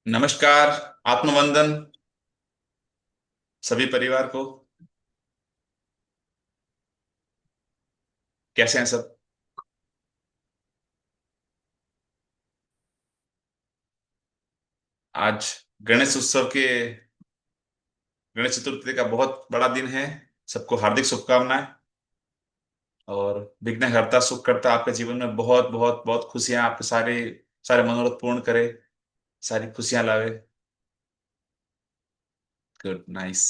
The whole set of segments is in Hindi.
नमस्कार। आत्मवंदन सभी परिवार को। कैसे हैं सब? आज गणेश उत्सव के गणेश चतुर्थी का बहुत बड़ा दिन है। सबको हार्दिक शुभकामनाएं। और विघ्नहर्ता सुखकर्ता आपके जीवन में बहुत बहुत बहुत खुशियां, आपके सारे सारे मनोरथ पूर्ण करे, सारी खुशियां लावे। Good, nice.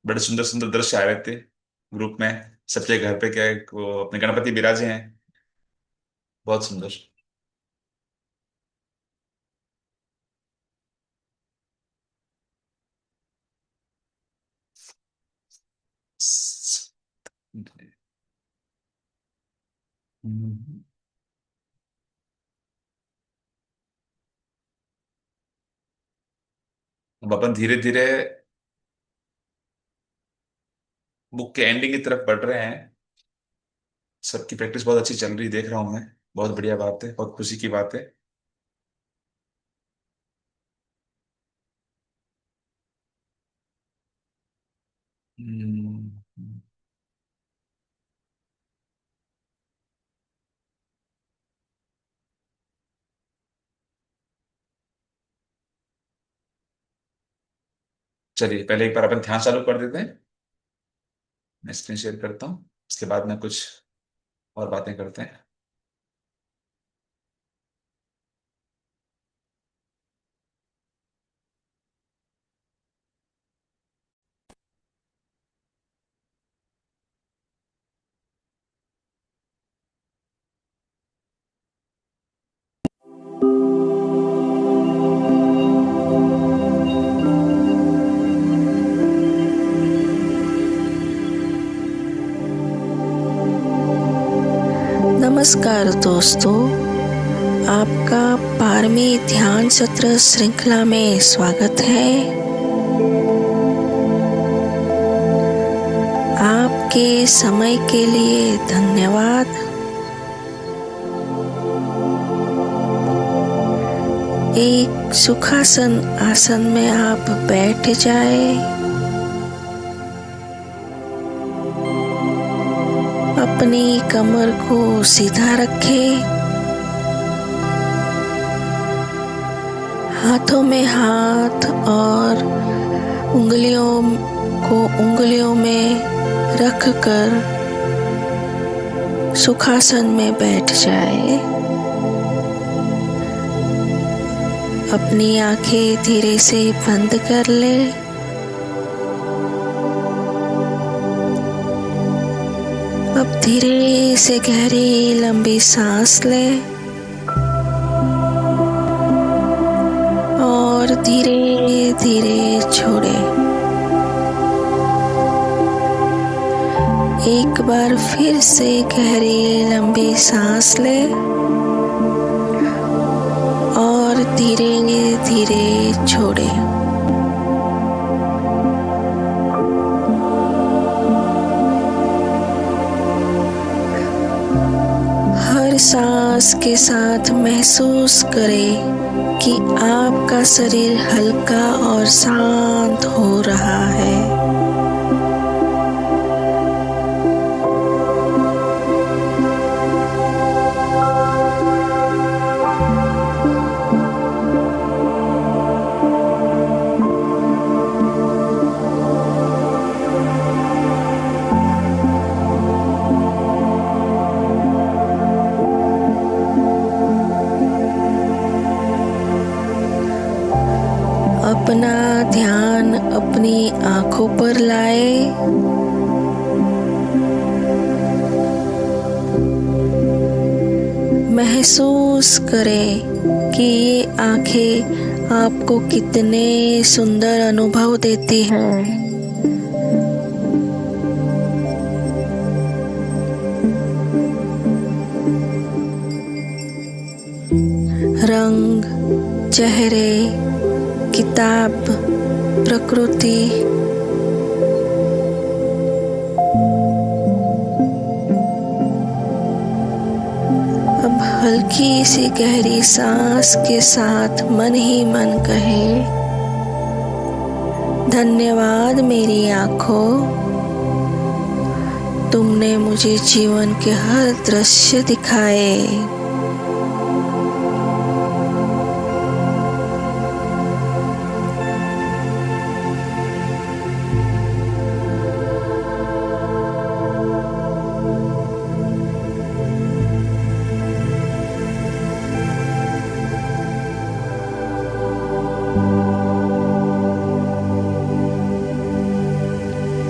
बड़े सुंदर सुंदर दृश्य आ रहे थे ग्रुप में। सबके घर पे क्या है, वो अपने गणपति विराजे हैं। बहुत सुंदर। अब अपन धीरे धीरे बुक के एंडिंग की तरफ बढ़ रहे हैं। सबकी प्रैक्टिस बहुत अच्छी चल रही देख रहा हूँ मैं। बहुत बढ़िया बात है, बहुत खुशी की बात है। हम्म, चलिए पहले एक बार अपन ध्यान चालू कर देते हैं। मैं स्क्रीन शेयर करता हूँ, उसके बाद में कुछ और बातें करते हैं। नमस्कार दोस्तों, आपका 12वीं ध्यान सत्र श्रृंखला में स्वागत है। आपके समय के लिए धन्यवाद। एक सुखासन आसन में आप बैठ जाएं। अपनी कमर को सीधा रखें। हाथों में हाथ और उंगलियों को उंगलियों में रखकर सुखासन में बैठ जाए। अपनी आंखें धीरे से बंद कर ले। अब धीरे से गहरी लंबी सांस ले और धीरे धीरे छोड़े। एक बार फिर से गहरी लंबी सांस ले और धीरे धीरे छोड़े। हर सांस के साथ महसूस करें कि आपका शरीर हल्का और शांत हो रहा है। अपना ध्यान अपनी आंखों पर लाए। महसूस करें कि ये आंखें आपको कितने सुंदर अनुभव देती हैं। रंग, चेहरे, किताब, प्रकृति, अब हल्की सी गहरी सांस के साथ मन ही मन कहे, धन्यवाद मेरी आँखों, तुमने मुझे जीवन के हर दृश्य दिखाए।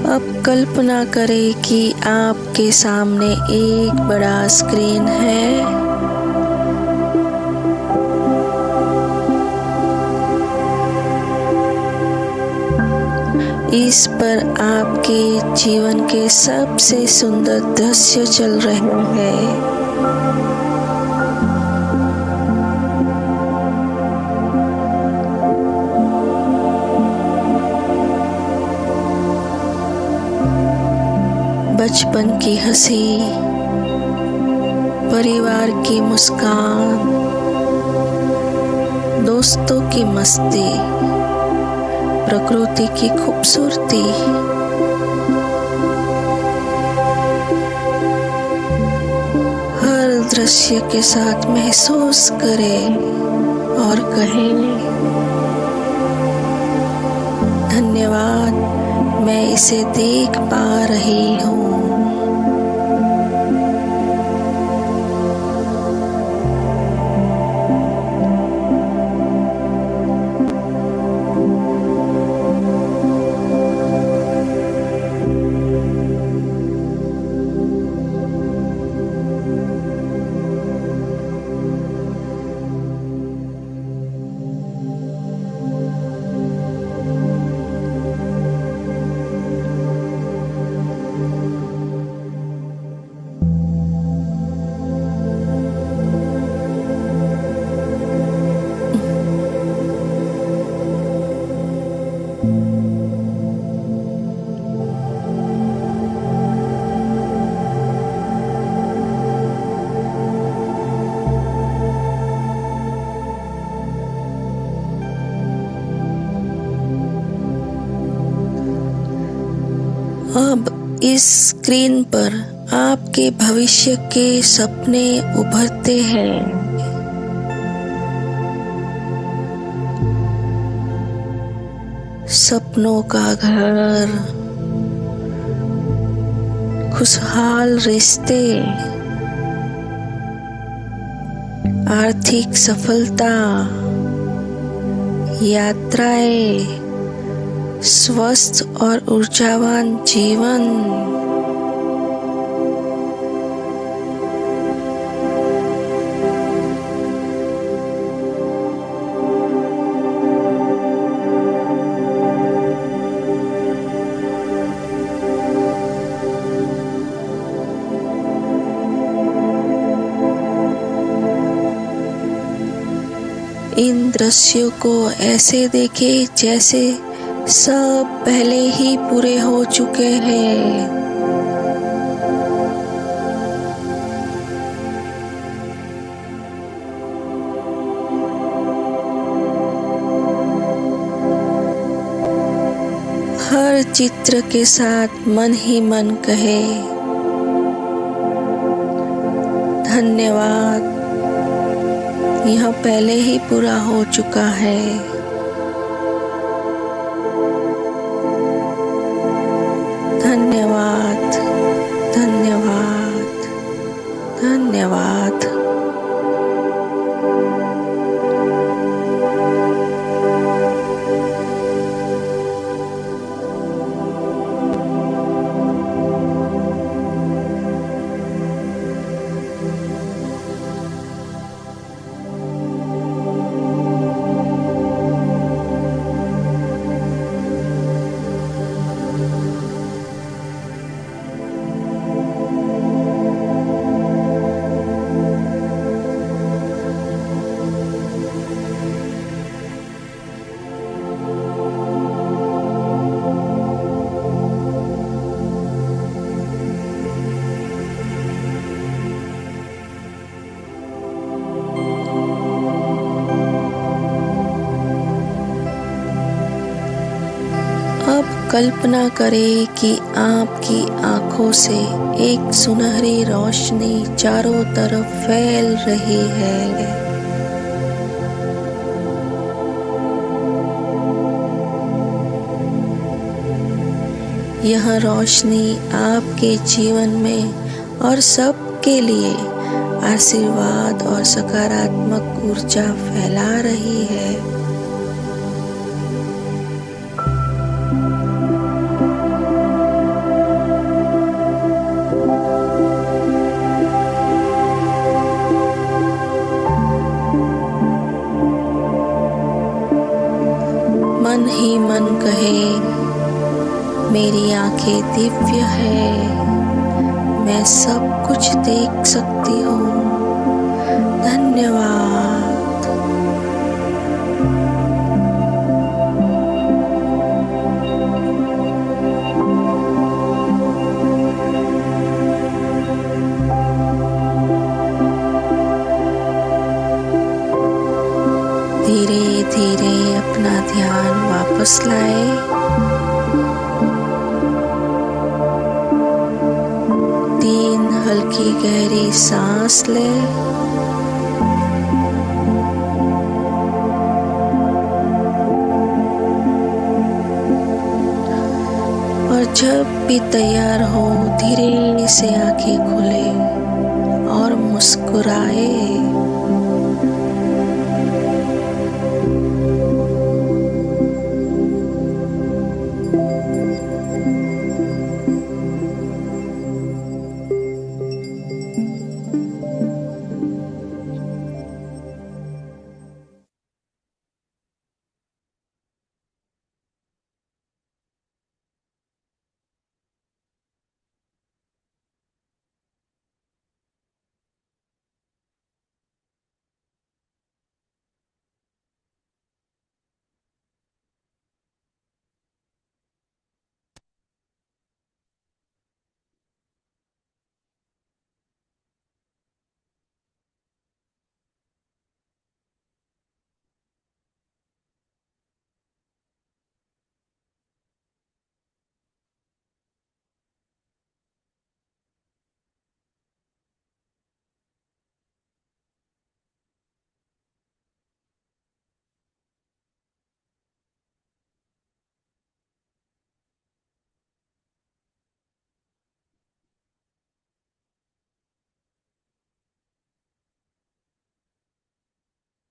अब कल्पना करें कि आपके सामने एक बड़ा स्क्रीन है। इस पर आपके जीवन के सबसे सुंदर दृश्य चल रहे हैं। बचपन की हंसी, परिवार की मुस्कान, दोस्तों की मस्ती, प्रकृति की खूबसूरती। हर दृश्य के साथ महसूस करें और कहें, धन्यवाद, मैं इसे देख पा रही हूँ। अब इस स्क्रीन पर आपके भविष्य के सपने उभरते हैं। सपनों का घर, खुशहाल रिश्ते, आर्थिक सफलता, यात्राएं, स्वस्थ और ऊर्जावान जीवन। इन दृश्यों को ऐसे देखें जैसे सब पहले ही पूरे हो चुके हैं। हर चित्र के साथ मन ही मन कहे, धन्यवाद, यह पहले ही पूरा हो चुका है। धन्यवाद, धन्यवाद, धन्यवाद। कल्पना करें कि आपकी आंखों से एक सुनहरी रोशनी चारों तरफ फैल रही है। यह रोशनी आपके जीवन में और सबके लिए आशीर्वाद और सकारात्मक ऊर्जा फैला रही है। मन ही मन कहे, मेरी आंखें दिव्य है, मैं सब कुछ देख सकती हूँ। धन्यवाद। धीरे धीरे अपना ध्यान वापस लाएं। तीन हल्की गहरी सांस लें और जब भी तैयार हो धीरे से आंखें खोलें और मुस्कुराए।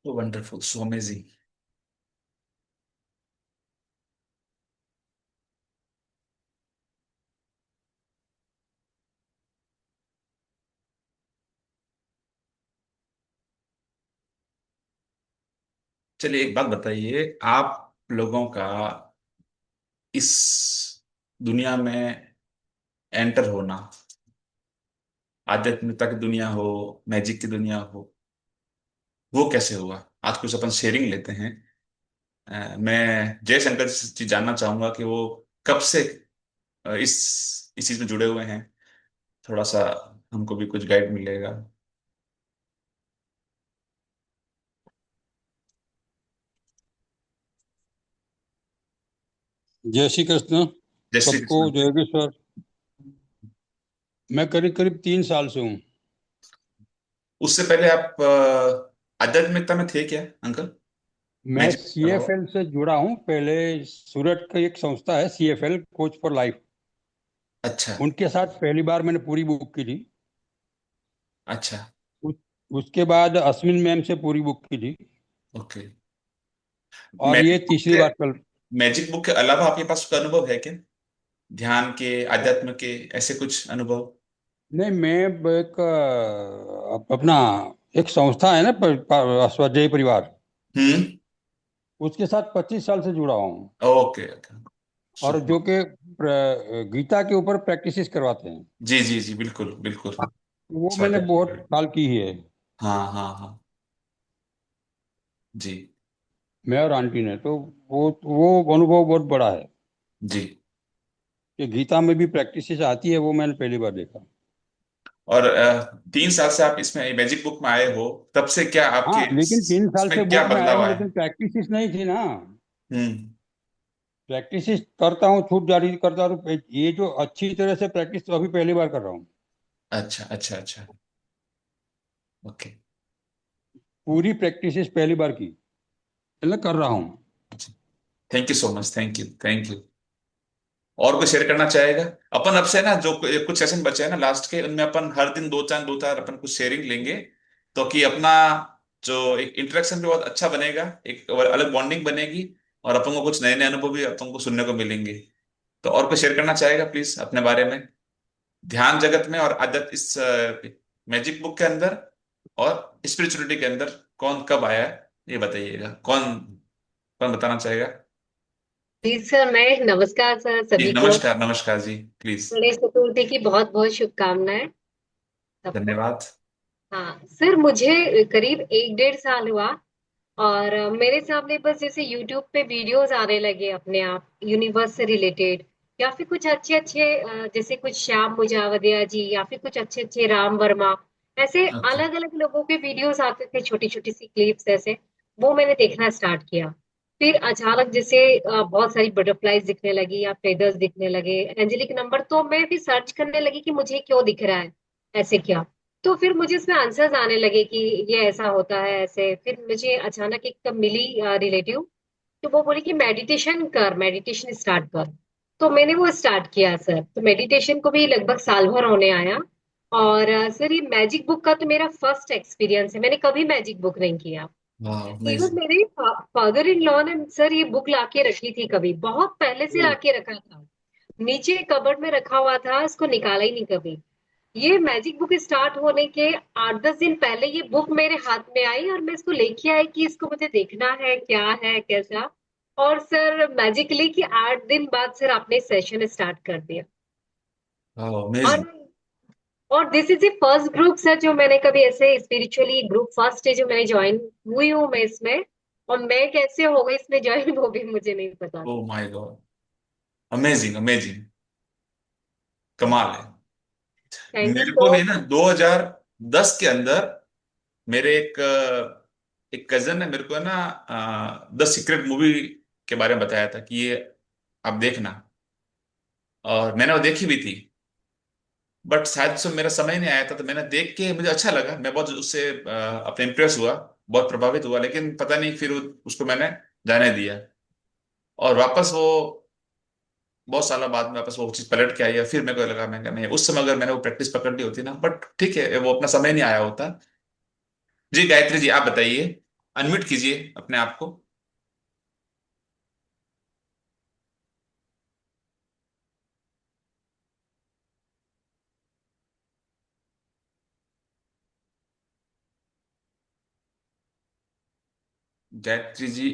So wonderful, so amazing. चलिए एक बात बताइए, आप लोगों का इस दुनिया में एंटर होना, आध्यात्मिकता की दुनिया हो, मैजिक की दुनिया हो, वो कैसे हुआ? आज कुछ अपन शेयरिंग लेते हैं। मैं जयशंकर जी जानना चाहूंगा कि वो कब से इस चीज में जुड़े हुए हैं। थोड़ा सा हमको भी कुछ गाइड मिलेगा। जय श्री कृष्ण। जय श्री सबको कृष्ण। जय योगेश्वर। मैं करीब करीब 3 साल से हूँ। उससे पहले आप आध्यात्मिकता में थे क्या अंकल? मैं मैजिक के अलावा? सीएफएल से जुड़ा हूँ। पहले सूरत का एक संस्था है सीएफएल, कोच फॉर लाइफ। अच्छा। उनके साथ पहली बार मैंने पूरी बुक की थी। अच्छा। उस, उसके बाद अश्विन मैम से पूरी बुक की थी। ओके। और ये मैजिक बुक तीसरी के बार कल। मैजिक बुक के अलावा आपके पास कोई अनुभव है क्या? ध्यान के, अध्यात्म के, ऐसे कुछ अनुभव? नहीं, मैं एक अपना एक संस्था है ना, स्वदेही परिवार, हम्म। उसके साथ 25 साल से जुड़ा हूँ। Okay okay. और सुपर। जो कि गीता के ऊपर प्रैक्टिसेस करवाते हैं। जी जी जी, बिल्कुल बिल्कुल। वो मैंने बहुत स्वागत। साल की ही है। हाँ हाँ हाँ। जी मैं और आंटी ने तो वो अनुभव बहुत बड़ा है जी। कि गीता में भी प्रैक्टिसेस आती है, वो मैंने पहली बार देखा। और 3 साल से आप इसमें मैजिक बुक में आए हो, तब से क्या आपके हाँ, लेकिन 3 साल से इसमें क्या बुक में आया बदलाव हूँ, आया लेकिन है? प्रैक्टिसेस नहीं थी ना। हम्म। प्रैक्टिस करता हूँ, छूट जारी करता हूँ। ये जो अच्छी तरह से प्रैक्टिस तो अभी पहली बार कर रहा हूँ। अच्छा अच्छा अच्छा। ओके। पूरी प्रैक्टिस पहली बार की, मतलब कर रहा हूँ। Thank you so much, thank you thank you. और कुछ शेयर करना चाहेगा? अपन अब से ना जो कुछ सेशन बचे हैं ना लास्ट के, उनमें अपन हर दिन दो चार अपन कुछ शेयरिंग लेंगे, तो कि अपना जो एक इंटरेक्शन भी बहुत अच्छा बनेगा, एक अलग बॉन्डिंग बनेगी, और अपन को कुछ नए नए अनुभव भी अपन को सुनने को मिलेंगे। तो और कुछ शेयर करना चाहेगा प्लीज अपने बारे में, ध्यान जगत में और आदत इस मैजिक बुक के अंदर और स्पिरिचुअलिटी के अंदर कौन कब आया है, ये बताइएगा। कौन कौन बताना चाहेगा? जी सर, मैं नमस्कार सर जी सभी को। नमस्कार, नमस्कार जी, प्लीज। गणेश चतुर्थी की बहुत बहुत शुभकामनाएं सबको। धन्यवाद। हाँ सर, मुझे करीब 1 डेढ़ साल हुआ। और मेरे सामने बस जैसे यूट्यूब पे वीडियोस आने लगे अपने आप, यूनिवर्स से रिलेटेड, या फिर कुछ अच्छे अच्छे जैसे कुछ श्याम मुजावदिया जी, या फिर कुछ अच्छे अच्छे राम वर्मा, ऐसे ओके। अलग अलग लोगों के वीडियोस आते थे, छोटी छोटी सी क्लिप्स ऐसे। वो मैंने देखना स्टार्ट किया। फिर अचानक जैसे बहुत सारी बटरफ्लाईज दिखने लगी या फेदर्स दिखने लगे, एंजेलिक नंबर, तो मैं भी सर्च करने लगी कि मुझे क्यों दिख रहा है, ऐसे क्या। तो फिर मुझे इसमें आंसर्स आने लगे कि ये ऐसा होता है ऐसे। फिर मुझे अचानक एक तब मिली रिलेटिव, तो वो बोली कि मेडिटेशन कर, मेडिटेशन स्टार्ट कर। तो मैंने वो स्टार्ट किया सर। तो मेडिटेशन को भी लगभग साल भर होने आया। और सर, ये मैजिक बुक का तो मेरा फर्स्ट एक्सपीरियंस है, मैंने कभी मैजिक बुक नहीं किया। वाह, इवन अमेजिंग। मेरे फादर इन लॉ ने सर ये बुक लाके रखी थी, कभी बहुत पहले से लाके रखा था, नीचे कबर्ड में रखा हुआ था, इसको निकाला ही नहीं कभी। ये मैजिक बुक स्टार्ट होने के 8 10 दिन पहले ये बुक मेरे हाथ में आई, और मैं इसको लेके आई कि इसको मुझे देखना है क्या है कैसा। और सर मैजिकली कि 8 दिन बाद सर आपने सेशन स्टार्ट कर दिया। वाह, और अमेजिंग। और this is the first group sir जो मैंने कभी ऐसे स्पिरिचुअली ग्रुप, फर्स्ट है जो मैंने ज्वाइन हुई हूँ मैं इसमें। और मैं कैसे हो गई इसमें ज्वाइन, वो भी मुझे नहीं पता ओ था। माय गॉड, अमेजिंग अमेजिंग, कमाल है। थैंक यू मेरे सो को भी ना मच। 2010 के अंदर मेरे एक कजन ने मेरे को ना द सीक्रेट मूवी के बारे में बताया था कि ये आप देखना, और मैंने वो देखी भी थी। बट शायद से मेरा समय नहीं आया था, तो मैंने देख के मुझे अच्छा लगा, मैं बहुत उससे अपने इम्प्रेस हुआ, बहुत प्रभावित हुआ, लेकिन पता नहीं फिर उसको मैंने जाने दिया। और वापस वो बहुत सालों बाद में वापस वो चीज पलट के आई है, फिर मेरे को लगा, मैं नहीं, उस समय अगर मैंने वो प्रैक्टिस पकड़ ली होती ना, बट ठीक है, वो अपना समय नहीं आया होता। जी गायत्री जी, आप बताइए, अनम्यूट कीजिए अपने आप को। गायत्री जी,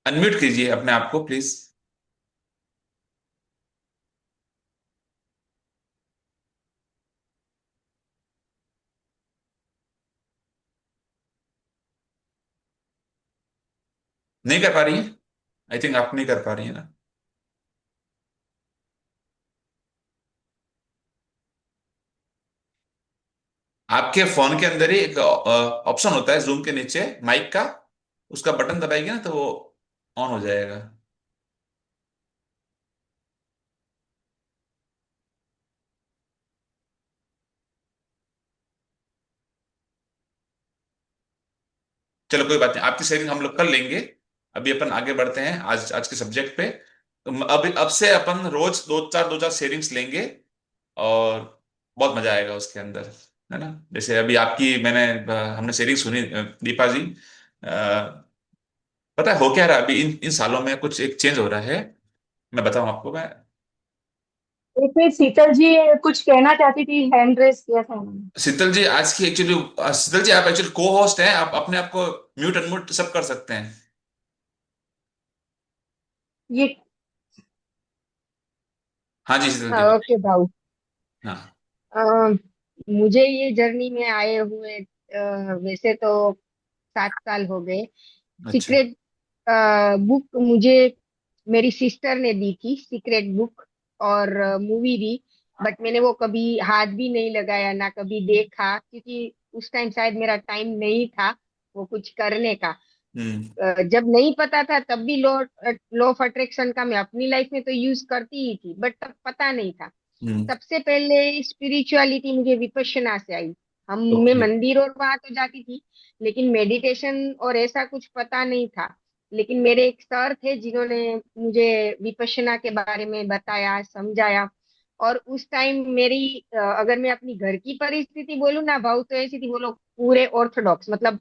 अनम्यूट कीजिए अपने आप को प्लीज। नहीं कर पा रही है? आई थिंक आप नहीं कर पा रही है ना। आपके फोन के अंदर ही एक ऑप्शन होता है जूम के नीचे माइक का, उसका बटन दबाएगी ना तो वो ऑन हो जाएगा। चलो कोई बात नहीं, आपकी शेयरिंग हम लोग कर लेंगे। अभी अपन आगे बढ़ते हैं आज आज के सब्जेक्ट पे। तो अब से अपन रोज दो चार शेयरिंग्स लेंगे, और बहुत मजा आएगा उसके अंदर, है ना। जैसे अभी आपकी मैंने हमने शेयरिंग सुनी, दीपा जी, पता है हो क्या रहा है अभी इन इन सालों में, कुछ एक चेंज हो रहा है। मैं बताऊं आपको, मैं एक मिनट, शीतल जी कुछ कहना चाहती थी, हैंड रेस किया था उन्होंने। शीतल जी आज की एक्चुअली, शीतल जी आप एक्चुअली को होस्ट हैं, आप अपने आप को म्यूट अनम्यूट सब कर सकते हैं। ये हाँ जी शीतल जी, हाँ, ओके बताइए। भाऊ। हाँ। अ, मुझे ये जर्नी में आए हुए वैसे तो 7 साल हो गए। अच्छा। सीक्रेट बुक मुझे मेरी सिस्टर ने दी थी, सीक्रेट बुक, और मूवी भी। बट मैंने वो कभी हाथ भी नहीं लगाया, ना कभी देखा, क्योंकि उस टाइम शायद मेरा टाइम नहीं था वो कुछ करने का। हम्म। जब नहीं पता था तब भी लॉ ऑफ अट्रैक्शन का मैं अपनी लाइफ में तो यूज करती ही थी, बट तब पता नहीं था। हम्म। सबसे पहले स्पिरिचुअलिटी मुझे विपश्यना से आई। हम मैं ओके। मंदिर और वहां तो जाती थी, लेकिन मेडिटेशन और ऐसा कुछ पता नहीं था। लेकिन मेरे एक सर थे जिन्होंने मुझे विपश्यना के बारे में बताया, समझाया। और उस टाइम मेरी अगर मैं अपनी घर की परिस्थिति बोलूँ ना भाव, तो ऐसी थी, वो लोग पूरे ऑर्थोडॉक्स, मतलब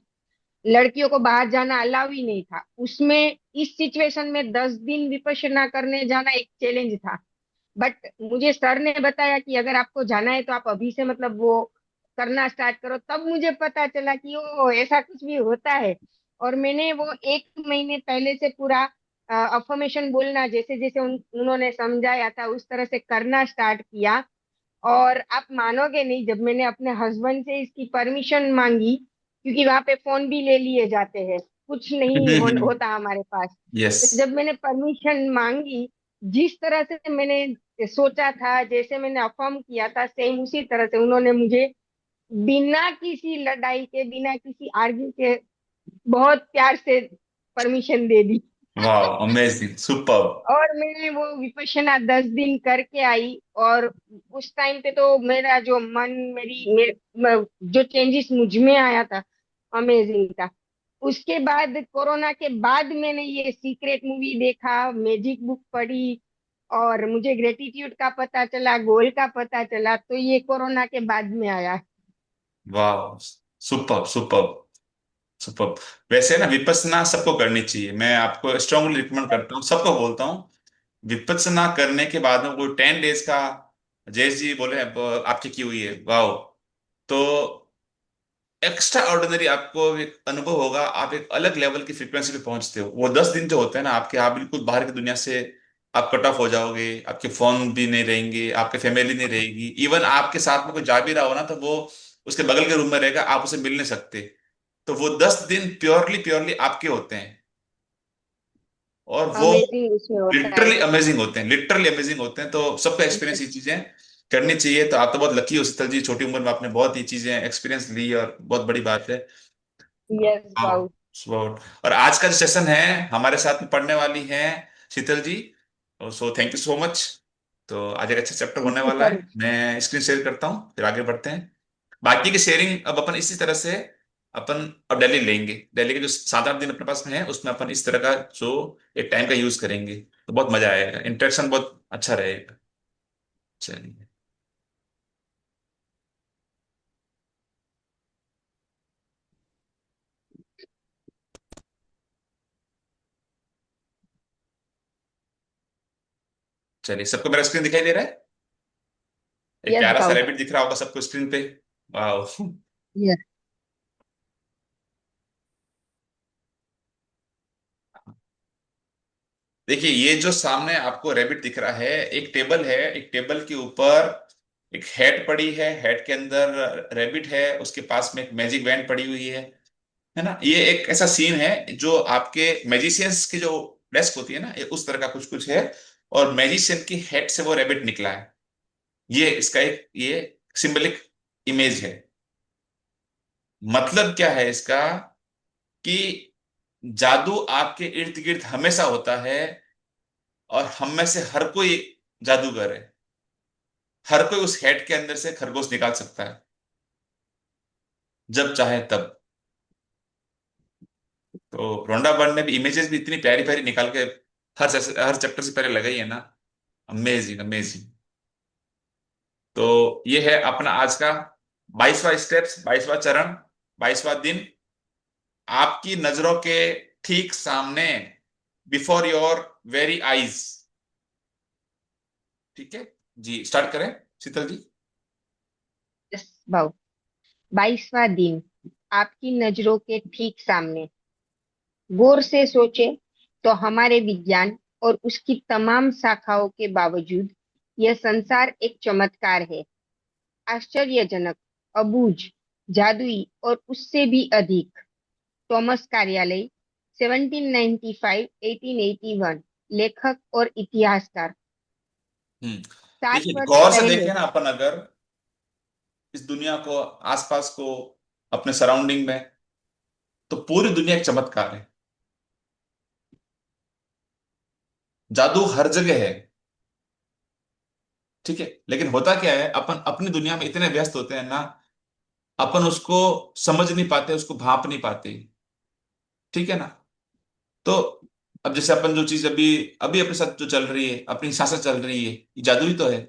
लड़कियों को बाहर जाना अलाउ ही नहीं था उसमें। इस सिचुएशन में 10 दिन विपश्यना करने जाना एक चैलेंज था। बट मुझे सर ने बताया कि अगर आपको जाना है तो आप अभी से मतलब वो करना स्टार्ट करो। तब मुझे पता चला कि ओ ऐसा कुछ भी होता है। और मैंने वो 1 महीने पहले से पूरा अफर्मेशन बोलना जैसे जैसे उन्होंने समझाया था उस तरह से करना स्टार्ट किया। और आप मानोगे नहीं, जब मैंने अपने हस्बैंड से इसकी परमिशन मांगी, क्योंकि वहां पे फोन भी ले लिए जाते हैं, कुछ नहीं होता हमारे पास। यस। तो जब मैंने परमिशन मांगी, जिस तरह से मैंने सोचा था, जैसे मैंने अफर्म किया था, सेम उसी तरह से उन्होंने मुझे बिना किसी लड़ाई के, बिना किसी आर्ग्यू के, बहुत प्यार से परमिशन दे दी। वाह, अमेजिंग, सुपर। और मैंने वो विपश्यना 10 दिन करके आई। और उस टाइम पे तो मेरा जो मन, जो चेंजेस मुझ में आया था, अमेजिंग था। उसके बाद कोरोना के बाद मैंने ये सीक्रेट मूवी देखा, मैजिक बुक पढ़ी, और मुझे ग्रेटिट्यूड का पता चला, गोल का पता चला, तो ये कोरोना के बाद में आया। वाह, सुपर सुपर सुपर। वैसे ना विपස්සना सबको करनी चाहिए, मैं आपको स्ट्रांगली रिकमेंड करता हूँ, सबको बोलता हूँ। विपස්සना करने के बाद में कोई 10 डेज का, जयेश जी बोले आपकी की हुई है, वाह। तो एक्स्ट्रा ऑर्डिनरी आपको एक अनुभव होगा, आप एक अलग लेवल की फ्रीक्वेंसी पे पहुंचते हो। वो 10 दिन जो होते हैं ना आपके, आप बिल्कुल बाहर की दुनिया से आप कट ऑफ हो जाओगे, आपके फोन भी नहीं रहेंगे, आपके फैमिली नहीं रहेगी, इवन आपके साथ में कोई जा भी रहा हो ना तो वो उसके बगल के रूम में रहेगा, आप उसे मिल नहीं सकते। तो वो 10 दिन प्योरली प्योरली आपके होते हैं, और वो अमेजिंग उसमें होता है। लिटरली अमेजिंग होते हैं, लिटरली अमेजिंग होते हैं। तो सबको एक्सपीरियंस ये चीजें करनी चाहिए। तो आप तो बहुत लकी हो शीतल जी, छोटी उम्र में आपने बहुत ही चीजें एक्सपीरियंस ली, और बहुत बड़ी बात है। यस हाँ, बाबू। और आज का जो सेशन है, हमारे साथ में पढ़ने वाली हैं Sheetal ji. So thank you so much. तो आज एक अच्छा चैप्टर होने थैंक यू वाला सर। है, मैं स्क्रीन शेयर करता हूँ फिर आगे बढ़ते हैं। बाकी की शेयरिंग अब अपन इसी तरह से, अपन अब दिल्ली लेंगे, दिल्ली के जो 7-8 दिन अपने पास में है उसमें अपन इस तरह का जो एक टाइम का यूज करेंगे, तो बहुत मजा आएगा, इंटरेक्शन बहुत अच्छा रहेगा। चलिए। चलिए, सबको मेरा स्क्रीन दिखाई दे रहा है? एक यस प्यारा सा बाबू। रैबिट दिख रहा होगा सबको स्क्रीन पे। वाह। यस। देखिए, ये जो सामने आपको रैबिट दिख रहा है, एक टेबल है, एक टेबल के ऊपर एक हेड पड़ी है, हेड के अंदर रैबिट है, उसके पास में एक मैजिक बैंड पड़ी हुई है ना। ये एक ऐसा सीन है जो आपके मैजिशियंस की जो डेस्क होती है ना, ये उस तरह का कुछ कुछ है, और मैजिशियन की हेड से वो रैबिट निकला है। ये इसका एक ये सिंबलिक इमेज है। मतलब क्या है इसका, कि जादू आपके इर्द गिर्द हमेशा होता है, और हम में से हर कोई जादूगर है। हर कोई उस हेड के अंदर से खरगोश निकाल सकता है, जब चाहे तब। तो रोंडा बर्न ने भी इमेजेस भी इतनी प्यारी प्यारी निकाल के हर चैप्टर से पहले लगाई है ना। Amazing amazing. तो ये है अपना आज का 22वां स्टेप्स, 22वां चरण, 22वां दिन, आपकी नजरों के ठीक सामने, बिफोर योर वेरी आईज। ठीक है जी, स्टार्ट करें शीतल जी। यस बाबू। 22वां दिन, आपकी नजरों के ठीक सामने। गौर से सोचे तो हमारे विज्ञान और उसकी तमाम शाखाओं के बावजूद यह संसार एक चमत्कार है। आश्चर्यजनक, अबूझ, जादुई और उससे भी अधिक। थॉमस कार्यालय, 1795 1881। लेखक और इतिहासकार। हम्म। 7 देखिए, वर्ष गौर से पहले। देखें ना अपन अगर इस दुनिया को, आसपास को, अपने सराउंडिंग में, तो पूरी दुनिया एक चमत्कार है। जादू हर जगह है, ठीक है, लेकिन होता क्या है, अपन अपनी दुनिया में इतने व्यस्त होते हैं ना, अपन उसको समझ नहीं पाते, उसको भाप नहीं पाते, ठीक है ना। तो अब जैसे अपन जो चीज अभी अभी अपने साथ जो चल रही है, अपनी सांसें चल रही है, ये जादू ही तो है।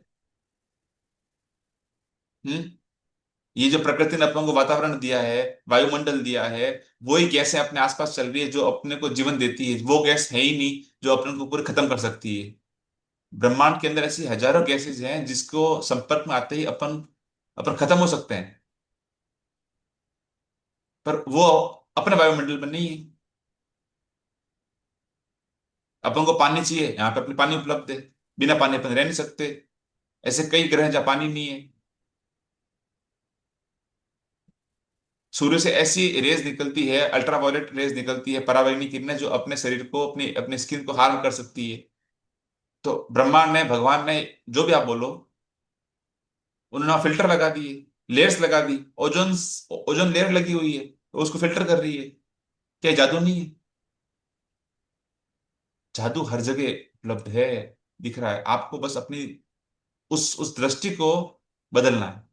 हम्म। ये जो प्रकृति ने अपन को वातावरण दिया है, वायुमंडल दिया है, वही गैसें अपने आसपास चल रही है जो अपने को जीवन देती है। वो गैस है ही नहीं जो अपने को पूरे खत्म कर सकती है। ब्रह्मांड के अंदर ऐसी हजारों गैसेज हैं जिसको संपर्क में आते ही अपन अपन खत्म हो सकते हैं, पर वो अपने वायुमंडल में नहीं है। अपन को पानी चाहिए, यहाँ पे अपने पानी उपलब्ध है, बिना पानी अपन रह नहीं सकते। ऐसे कई ग्रह हैं जहाँ पानी नहीं है। सूर्य से ऐसी रेज निकलती है, अल्ट्रावायलेट रेज निकलती है, पराबैंगनी किरणें, जो अपने शरीर को, अपनी अपने स्किन को हार्म कर सकती है। तो ब्रह्मांड ने, भगवान ने, जो भी आप बोलो, उन्होंने फिल्टर लगा दिए, लेयर्स लगा दी, ओजोन ओजोन लेयर लगी हुई है, तो उसको फिल्टर कर रही है। क्या ये जादू नहीं है? जादू हर जगह उपलब्ध है, दिख रहा है आपको, बस अपनी उस दृष्टि को बदलना है।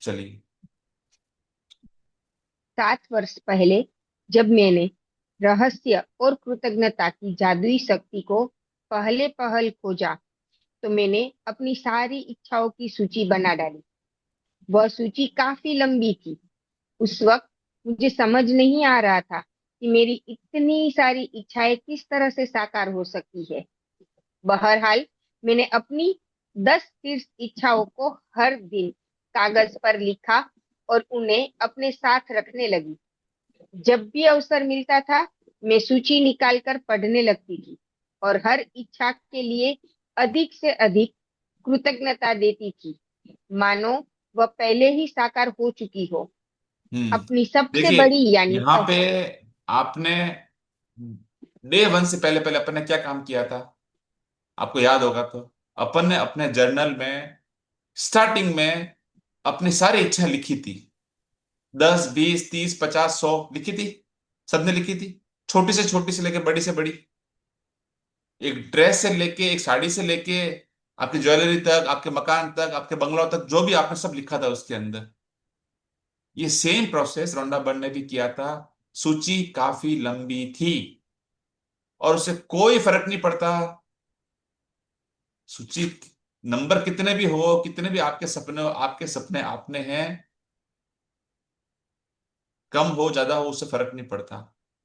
चलिए। 7 वर्ष पहले जब मैंने रहस्य और कृतज्ञता की जादुई शक्ति को पहले पहल खोजा, तो मैंने अपनी सारी इच्छाओं की सूची बना डाली। वह सूची काफी लंबी थी। उस वक्त मुझे समझ नहीं आ रहा था कि मेरी इतनी सारी इच्छाएं किस तरह से साकार हो सकती है। बहरहाल, मैंने अपनी 10 शीर्ष इच्छाओं को हर दिन कागज पर लिखा और उन्हें अपने साथ रखने लगी। जब भी अवसर मिलता था, मैं सूची निकालकर पढ़ने लगती थी और हर इच्छा के लिए अधिक से अधिक कृतज्ञता देती थी, मानो वह पहले ही साकार हो चुकी हो। हम्म। अपनी सबसे देखिए, बड़ी यानी यहाँ पे आपने डे वन से पहले पहले अपन ने क्या काम किया था, आपको याद होगा तो। अपन ने अपने जर्नल में स्टार्टिंग में अपनी सारी इच्छा लिखी थी। 10, 20, 30, 50, 100 लिखी थी, सबने लिखी थी। छोटी से लेके बड़ी से बड़ी, एक ड्रेस से लेके, एक साड़ी से लेके, आपकी ज्वेलरी तक, आपके मकान तक, आपके बंगलों तक, जो भी आपने सब लिखा था उसके अंदर। ये सेम प्रोसेस रोंडा बर्न ने भी किया था। सूची काफी लंबी थी, और उससे कोई फर्क नहीं पड़ता सूची नंबर कितने भी हो, कितने भी आपके सपने आपने हैं, कम हो ज्यादा हो उससे फर्क नहीं पड़ता।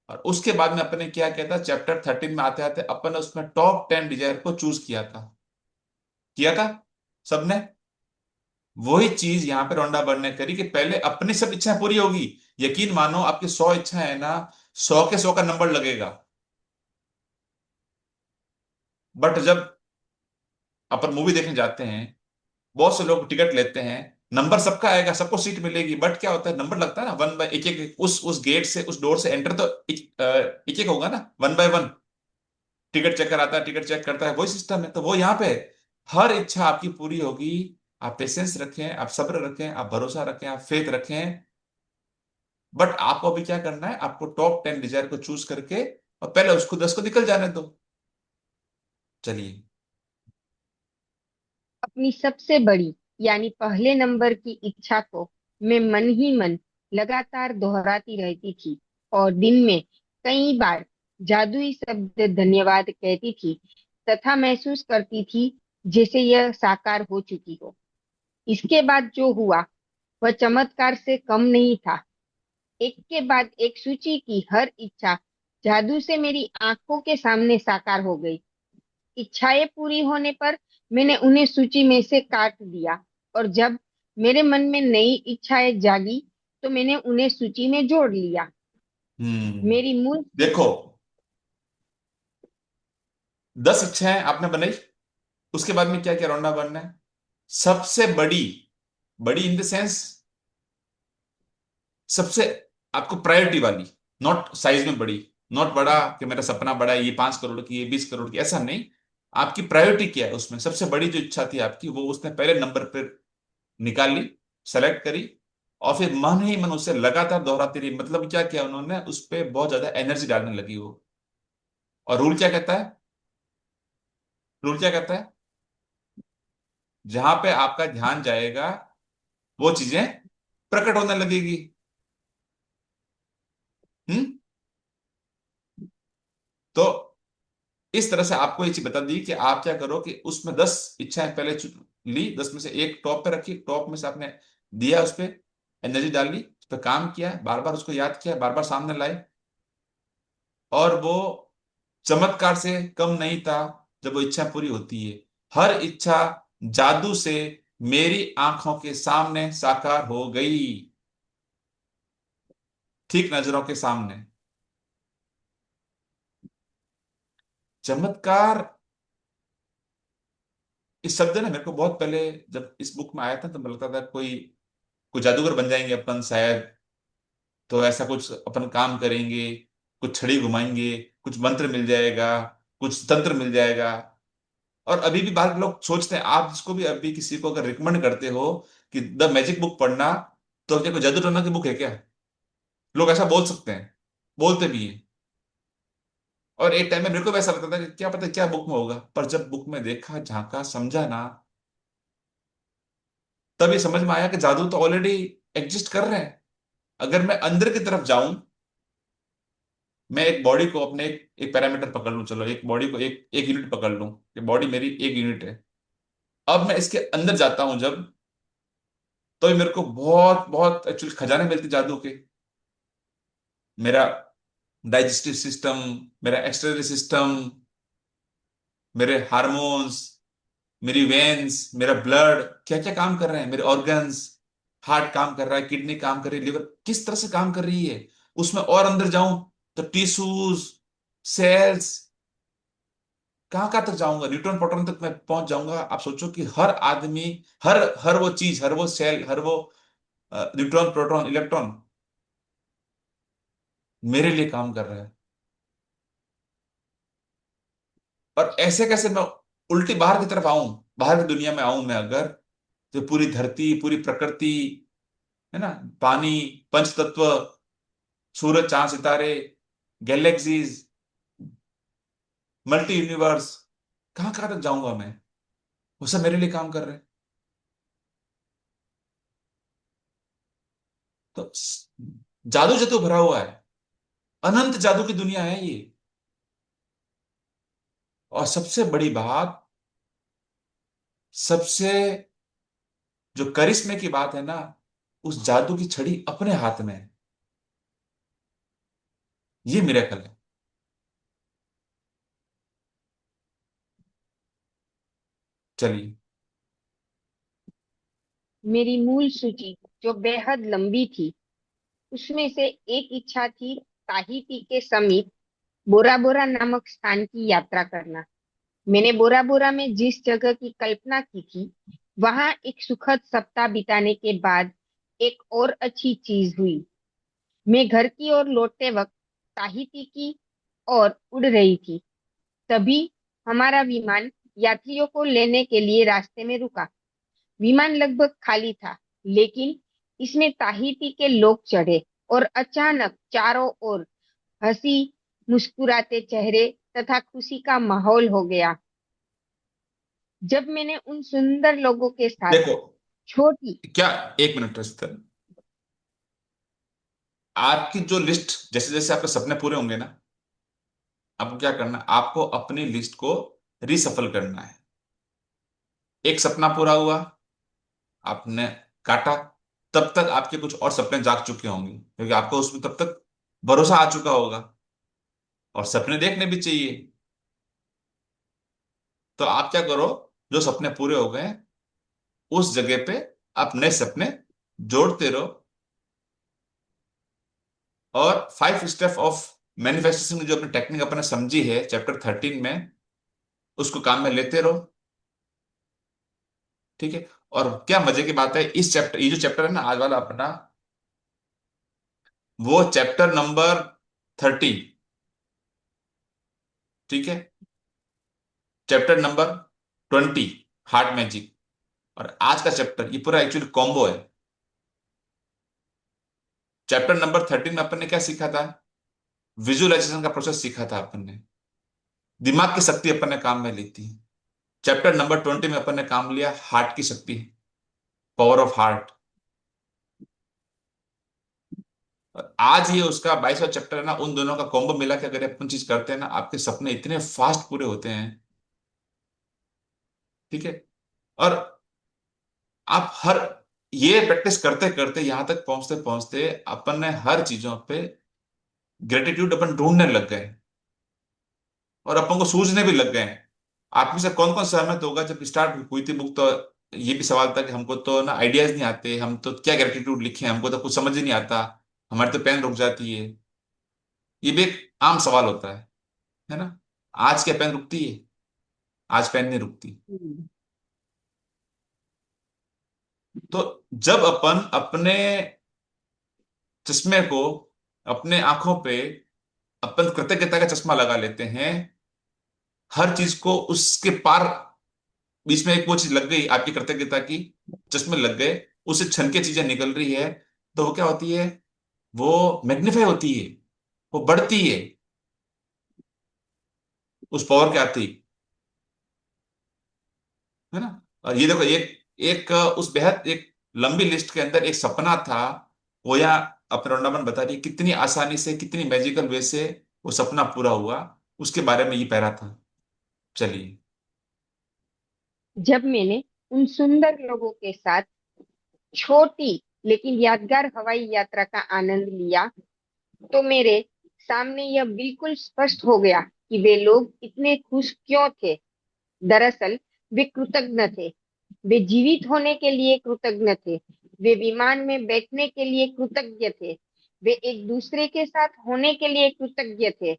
और उसके बाद में अपन ने क्या किया था, चैप्टर 13 में आते आते अपन ने उसमें टॉप 10 डिजायर को चूज किया था सबने। वही चीज यहाँ पे रोंडा बर्न ने करी कि पहले अपनी सब इच्छाएं पूरी होगी। यकीन मानो, आपकी 100 इच्छाएं है ना, 100 के 100 का नंबर लगेगा। बट जब अपन मूवी देखने जाते हैं, बहुत से लोग टिकट लेते हैं, नंबर सबका आएगा, सबको सीट मिलेगी, बट क्या होता है, नंबर लगता है ना वन बाय एक एक, उस गेट से, उस डोर से एंटर तो एक एक होगा ना, one by one. Ticket checker आता है, टिकट चेक करता है, वही सिस्टम है। तो वो यहाँ पे है। हर इच्छा आपकी पूरी होगी। आप पेशेंस रखें, आप सब्र रखें, आप भरोसा रखें, आप फेथ रखें। बट आपको अभी क्या करना है, आपको टॉप 10 डिजायर को चूज करके, और पहले उसको 10 को निकल जाने दो। चलिए। अपनी सबसे बड़ी यानी पहले नंबर की इच्छा को मैं मन ही मन लगातार दोहराती रहती थी और दिन में कई बार जादुई शब्द धन्यवाद कहती थी, तथा महसूस करती थी जैसे यह साकार हो चुकी हो। इसके बाद जो हुआ वह चमत्कार से कम नहीं था। एक के बाद एक सूची की हर इच्छा जादू से मेरी आंखों के सामने साकार हो गई। इच्छाएं पूरी होने पर मैंने उन्हें सूची में से काट दिया, और जब मेरे मन में नई इच्छाएं जागी तो मैंने उन्हें सूची में जोड़ लिया। हम्म। मेरी मूल देखो, 10 इच्छाएं आपने बनाई, उसके बाद में क्या क्या रोना बनना है, सबसे बड़ी, बड़ी इन द सेंस, सबसे आपको प्रायोरिटी वाली, नॉट साइज में बड़ी, नॉट बड़ा कि मेरा सपना बड़ा है, ये 5 करोड़ की, ये 20 करोड़ की, ऐसा नहीं। आपकी प्रायोरिटी क्या है, उसमें सबसे बड़ी जो इच्छा थी आपकी, वो उसने पहले नंबर पर निकाल ली, सेलेक्ट करी, और फिर मन ही मन उसे लगातार दोहराती रही। मतलब क्या किया उन्होंने, उस पर बहुत ज्यादा एनर्जी डालने लगी वो। और रूल क्या कहता है? रूल क्या कहता है? जहां पे आपका ध्यान जाएगा वो चीजें प्रकट होने लगेगी। हम्म। तो इस तरह से आपको ये चीज बता दी कि आप क्या करो कि उसमें 10 इच्छाएं पहले ली, 10 में से एक टॉप पे रखी, टॉप में से आपने दिया, उस पर एनर्जी डाली, उस पर काम किया, बार बार उसको याद किया, बार बार सामने लाए। और वो चमत्कार से कम नहीं था जब वो इच्छा पूरी होती है। हर इच्छा जादू से मेरी आंखों के सामने साकार हो गई, ठीक नजरों के सामने। चमत्कार इस शब्द ने मेरे को बहुत पहले, जब इस बुक में आया था, तो मुझे लगता था कोई कोई जादूगर बन जाएंगे अपन शायद, तो ऐसा कुछ अपन काम करेंगे, कुछ छड़ी घुमाएंगे, कुछ मंत्र मिल जाएगा, कुछ तंत्र मिल जाएगा। और अभी भी बाहर के लोग सोचते हैं, आप जिसको भी अभी किसी को अगर रिकमेंड करते हो कि द मैजिक बुक पढ़ना, तो क्या कोई जादू टोना की बुक है क्या? लोग ऐसा बोल सकते हैं, बोलते भी हैं। और एक टाइम में मेरे को भी ऐसा लगता था कि क्या पता क्या बुक में होगा, पर जब बुक में देखा, झांका, समझा ना, तब ये समझ में आया कि जादू तो ऑलरेडी एग्जिस्ट कर रहे हैं। अगर मैं अंदर की तरफ जाऊं, मैं एक बॉडी को अपने एक पैरामीटर पकड़ लूं, चलो एक बॉडी को एक एक यूनिट पकड़ लूं, कि बॉडी मेरी एक यूनिट है। अब मैं इसके अंदर जाता हूं जब, तो ये मेरे को बहुत बहुत एक्चुअली खजाने मिलते जादू के। मेरा डाइजेस्टिव सिस्टम, मेरा एक्सक्रीटरी सिस्टम, मेरे हार्मोन्स, मेरी वेन्स, मेरा ब्लड क्या क्या काम कर रहे हैं, मेरे ऑर्गन्स, हार्ट काम कर रहा है, किडनी काम कर रही है, लिवर किस तरह से काम कर रही है। उसमें और अंदर जाऊं तो टिश्यूज, सेल्स, कहाँ कहाँ तक जाऊंगा, न्यूट्रॉन प्रोटॉन तक मैं पहुंच जाऊंगा। आप सोचो कि हर आदमी, हर हर वो चीज, हर वो सेल, हर वो न्यूट्रॉन प्रोटॉन इलेक्ट्रॉन मेरे लिए काम कर रहा है। और ऐसे कैसे मैं उल्टी बाहर की तरफ आऊं, बाहर की दुनिया में आऊं मैं अगर, तो पूरी धरती, पूरी प्रकृति, है ना, पानी, पंच तत्व, सूरज, चांद, सितारे, गैलेक्सीज, मल्टी यूनिवर्स, कहाँ कहाँ तक जाऊंगा मैं? वो सब मेरे लिए काम कर रहे हैं। तो जादू जादू भरा हुआ है, अनंत जादू की दुनिया है ये। और सबसे बड़ी बात, सबसे जो करिश्मे की बात है ना, उस जादू की छड़ी अपने हाथ में है। ये मिरेकल है। चलिए। मेरी मूल सूची जो बेहद लंबी थी, उसमें से एक इच्छा थी ताहिती के समीप बोरा बोरा नामक स्थान की यात्रा करना। मैंने बोरा बोरा में जिस जगह की कल्पना की थी, वहां एक सुखद सप्ताह बिताने के बाद एक और अच्छी चीज हुई। मैं घर की ओर लौटते वक्त ताहिती की ओर उड़ रही थी। तभी हमारा विमान यात्रियों को लेने के लिए रास्ते में रुका। विमान लगभग खाली था, लेकिन इसमें ताहिती के लोग चढ़े और अचानक चारों ओर हंसी, मुस्कुराते चेहरे तथा खुशी का माहौल हो गया। जब मैंने उन सुंदर लोगों के साथ देखो, छोटी क्या, एक मिनट रस्ते, आपकी जो लिस्ट, जैसे जैसे आपके सपने पूरे होंगे ना, आपको क्या करना है, आपको अपनी लिस्ट को रिसफल करना है। एक सपना पूरा हुआ, आपने काटा, तब तक आपके कुछ और सपने जाग चुके होंगे, क्योंकि आपको उसमें तब तक भरोसा आ चुका होगा। और सपने देखने भी चाहिए। तो आप क्या करो, जो सपने पूरे हो गए, उस जगह पे आप नए सपने जोड़ते रहो। और 5 स्टेप ऑफ मैनिफेस्टेशन की जो अपनी टेक्निक अपने समझी है चैप्टर 13 में, उसको काम में लेते रहो। ठीक है। और क्या मजे की बात है, इस चैप्टर, ये जो चैप्टर है ना आज वाला अपना, वो चैप्टर नंबर 30। ठीक है। चैप्टर नंबर 20, हार्ट मैजिक, और आज का चैप्टर, ये पूरा एक्चुअली कॉम्बो है। चैप्टर नंबर 13 में अपन ने क्या सीखा था? विजुअलाइजेशन का प्रोसेस सीखा था अपन ने। दिमाग की शक्ति अपन ने काम में ली थी। चैप्टर नंबर 20 में अपन ने काम लिया हार्ट की शक्ति, पावर ऑफ हार्ट। और आज ये उसका 22वां चैप्टर है ना, उन दोनों का कॉम्बो मिला के अगर अपन चीज करते हैं ना, आपके सपने इतने फास्ट पूरे होते हैं। ठीक है। और आप हर ये प्रैक्टिस करते करते यहां तक पहुंचते पहुंचते अपन ने हर चीजों पे ग्रेटिट्यूड अपन ढूंढने लग गए, और अपन को सूझने भी लग गए हैं। आप में से कौन कौन सहमत होगा, जब स्टार्ट हुई थी बुक तो ये भी सवाल था कि हमको तो ना आइडियाज नहीं आते, हम तो क्या ग्रेटिट्यूड लिखें, हमको तो कुछ समझ ही नहीं आता, हमारी तो पेन रुक जाती है। ये भी एक आम सवाल होता है ना। आज क्या पेन रुकती है? आज पेन नहीं रुकती। हम्म। तो जब अपन अपने चश्मे को, अपने आंखों पे अपन कृतज्ञता का चश्मा लगा लेते हैं, हर चीज को उसके पार, बीच में एक वो चीज लग गई आपकी कृतज्ञता की, चश्मे लग गए, उसे छन के चीजें निकल रही है, तो वो क्या होती है? वो मैग्नीफाई होती है, वो बढ़ती उस पावर के आती, है ना। और ये देखो, एक एक उस बेहद एक लंबी लिस्ट के अंदर एक सपना था, वो या अपने वृंदावन बता रही है कितनी आसानी से, कितनी मैजिकल वे से वो सपना पूरा हुआ, उसके बारे में ये पैरा था। चलिए। जब मैंने उन सुंदर लोगों के साथ छोटी लेकिन यादगार हवाई यात्रा का आनंद लिया, तो मेरे सामने यह बिल्कुल स्पष्ट हो गया कि वे लोग इतने खुश क्यों थे। दरअसल वे कृतज्ञ थे। वे जीवित होने के लिए कृतज्ञ थे। वे विमान में बैठने के लिए कृतज्ञ थे। वे एक दूसरे के साथ होने के लिए कृतज्ञ थे।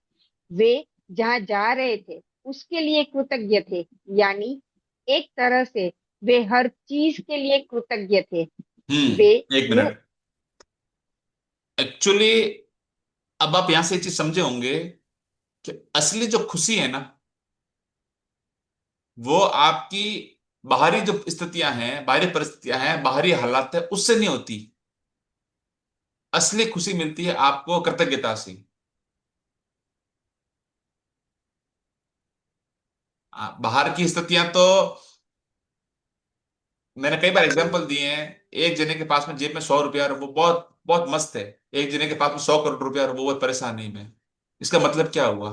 वे जहां जा रहे थे उसके लिए कृतज्ञ थे। यानी एक तरह से वे हर चीज के लिए कृतज्ञ थे। वे एक वो मिनट। एक्चुअली अब आप यहां से एक चीज समझे होंगे कि असली जो खुशी है ना, वो आपकी बाहरी जो स्थितियां हैं, बाहरी परिस्थितियां हैं, बाहरी हालात है, उससे नहीं होती। असली खुशी मिलती है आपको कृतज्ञता से। बाहर की स्थितियां तो मैंने कई बार एग्जांपल दिए हैं। एक जने के पास में जेब में 100 रुपया और वो बहुत बहुत मस्त है, एक जने के पास में 100 करोड़ रुपया और वो बहुत परेशानी में। इसका मतलब क्या हुआ?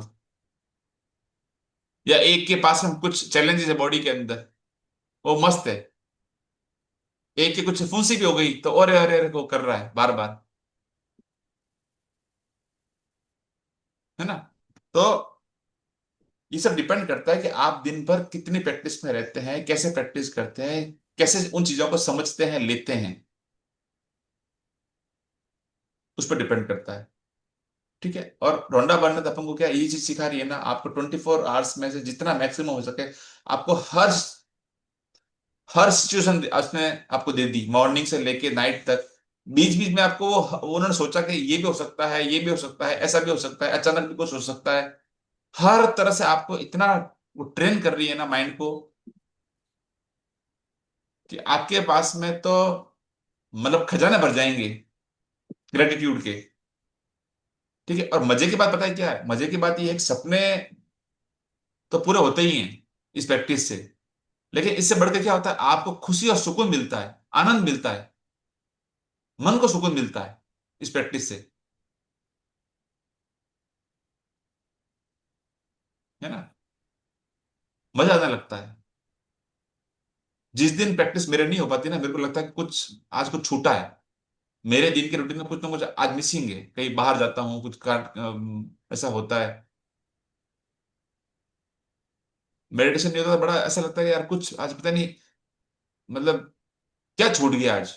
या एक के पास में कुछ चैलेंजेस है बॉडी के अंदर, वो मस्त है, एक की कुछ फुंसी भी हो गई तो अरे अरे अरे वो कर रहा है बार बार, है ना। तो ये सब डिपेंड करता है कि आप दिन भर कितनी प्रैक्टिस में रहते हैं, कैसे प्रैक्टिस करते हैं, कैसे उन चीजों को समझते हैं, लेते हैं, उस पर डिपेंड करता है। ठीक है। और रोंडा बर्नत अपन को क्या ये चीज सिखा रही है ना, आपको 24 आवर्स में से जितना मैक्सिमम हो सके, आपको हर हर सिचुएशन उसने आपको दे दी, मॉर्निंग से लेके नाइट तक। बीच बीच में आपको वो उन्होंने सोचा कि ये भी हो सकता है, ये भी हो सकता है, ऐसा भी हो सकता है, अचानक भी कुछ हो सकता है। हर तरह से आपको इतना वो ट्रेन कर रही है ना माइंड को, कि आपके पास में तो मतलब खजाने भर जाएंगे ग्रेटिट्यूड के। ठीक है। और मजे की बात पता है क्या है? मजे की बात ये है कि सपने तो पूरे होते ही हैं इस प्रैक्टिस से, लेकिन इससे बढ़ के क्या होता है, आपको खुशी और सुकून मिलता है, आनंद मिलता है, मन को सुकून मिलता है इस प्रैक्टिस से, है ना। मजा आने लगता है। जिस दिन प्रैक्टिस मेरे नहीं हो पाती ना, मेरे को लगता है कि कुछ आज कुछ छूटा है, मेरे दिन के रूटीन में कुछ ना कुछ आज मिसिंग है, कहीं बाहर जाता हूँ कुछ ऐसा होता है। मेडिटेशन नहीं होता तो बड़ा ऐसा लगता है कि यार कुछ आज पता नहीं, मतलब क्या छूट गया आज।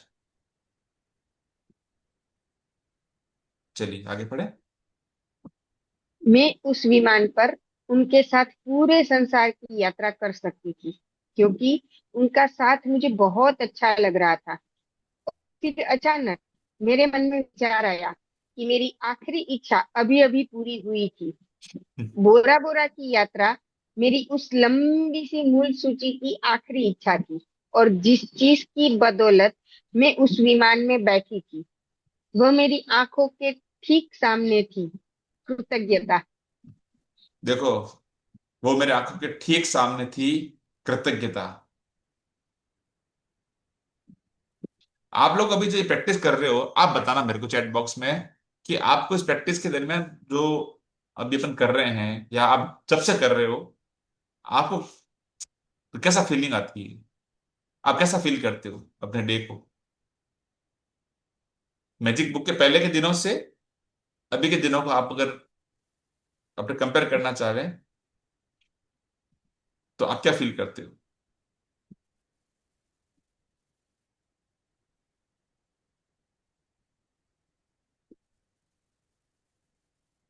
चलिए आगे बढ़े। मैं उस विमान पर उनके साथ पूरे संसार की यात्रा कर सकती थी, क्योंकि उनका साथ मुझे बहुत अच्छा लग रहा था। फिर अचानक मेरे मन में विचार आया कि मेरी आखिरी इच्छा अभी अभी पूरी हुई थी। बोरा बोरा की यात्रा मेरी उस लंबी सी मूल सूची की आखिरी इच्छा थी, और जिस चीज की बदौलत मैं उस विमान में बैठी थी वह मेरी आंखों के ठीक सामने थी। कृतज्ञता। देखो, वो मेरे आंखों के ठीक सामने थी कृतज्ञता। आप लोग अभी जो ये प्रैक्टिस कर रहे हो, आप बताना मेरे को चैट बॉक्स में कि आपको इस प्रैक्टिस के दरमियान जो अभी अपन कर रहे हैं या आप जब से कर रहे हो, आपको कैसा फीलिंग आती है, आप कैसा फील करते हो अपने डे को, मैजिक बुक के पहले के दिनों से अभी के दिनों को आप अगर अपने कंपेयर करना चाह रहे हैं तो आप क्या फील करते हो?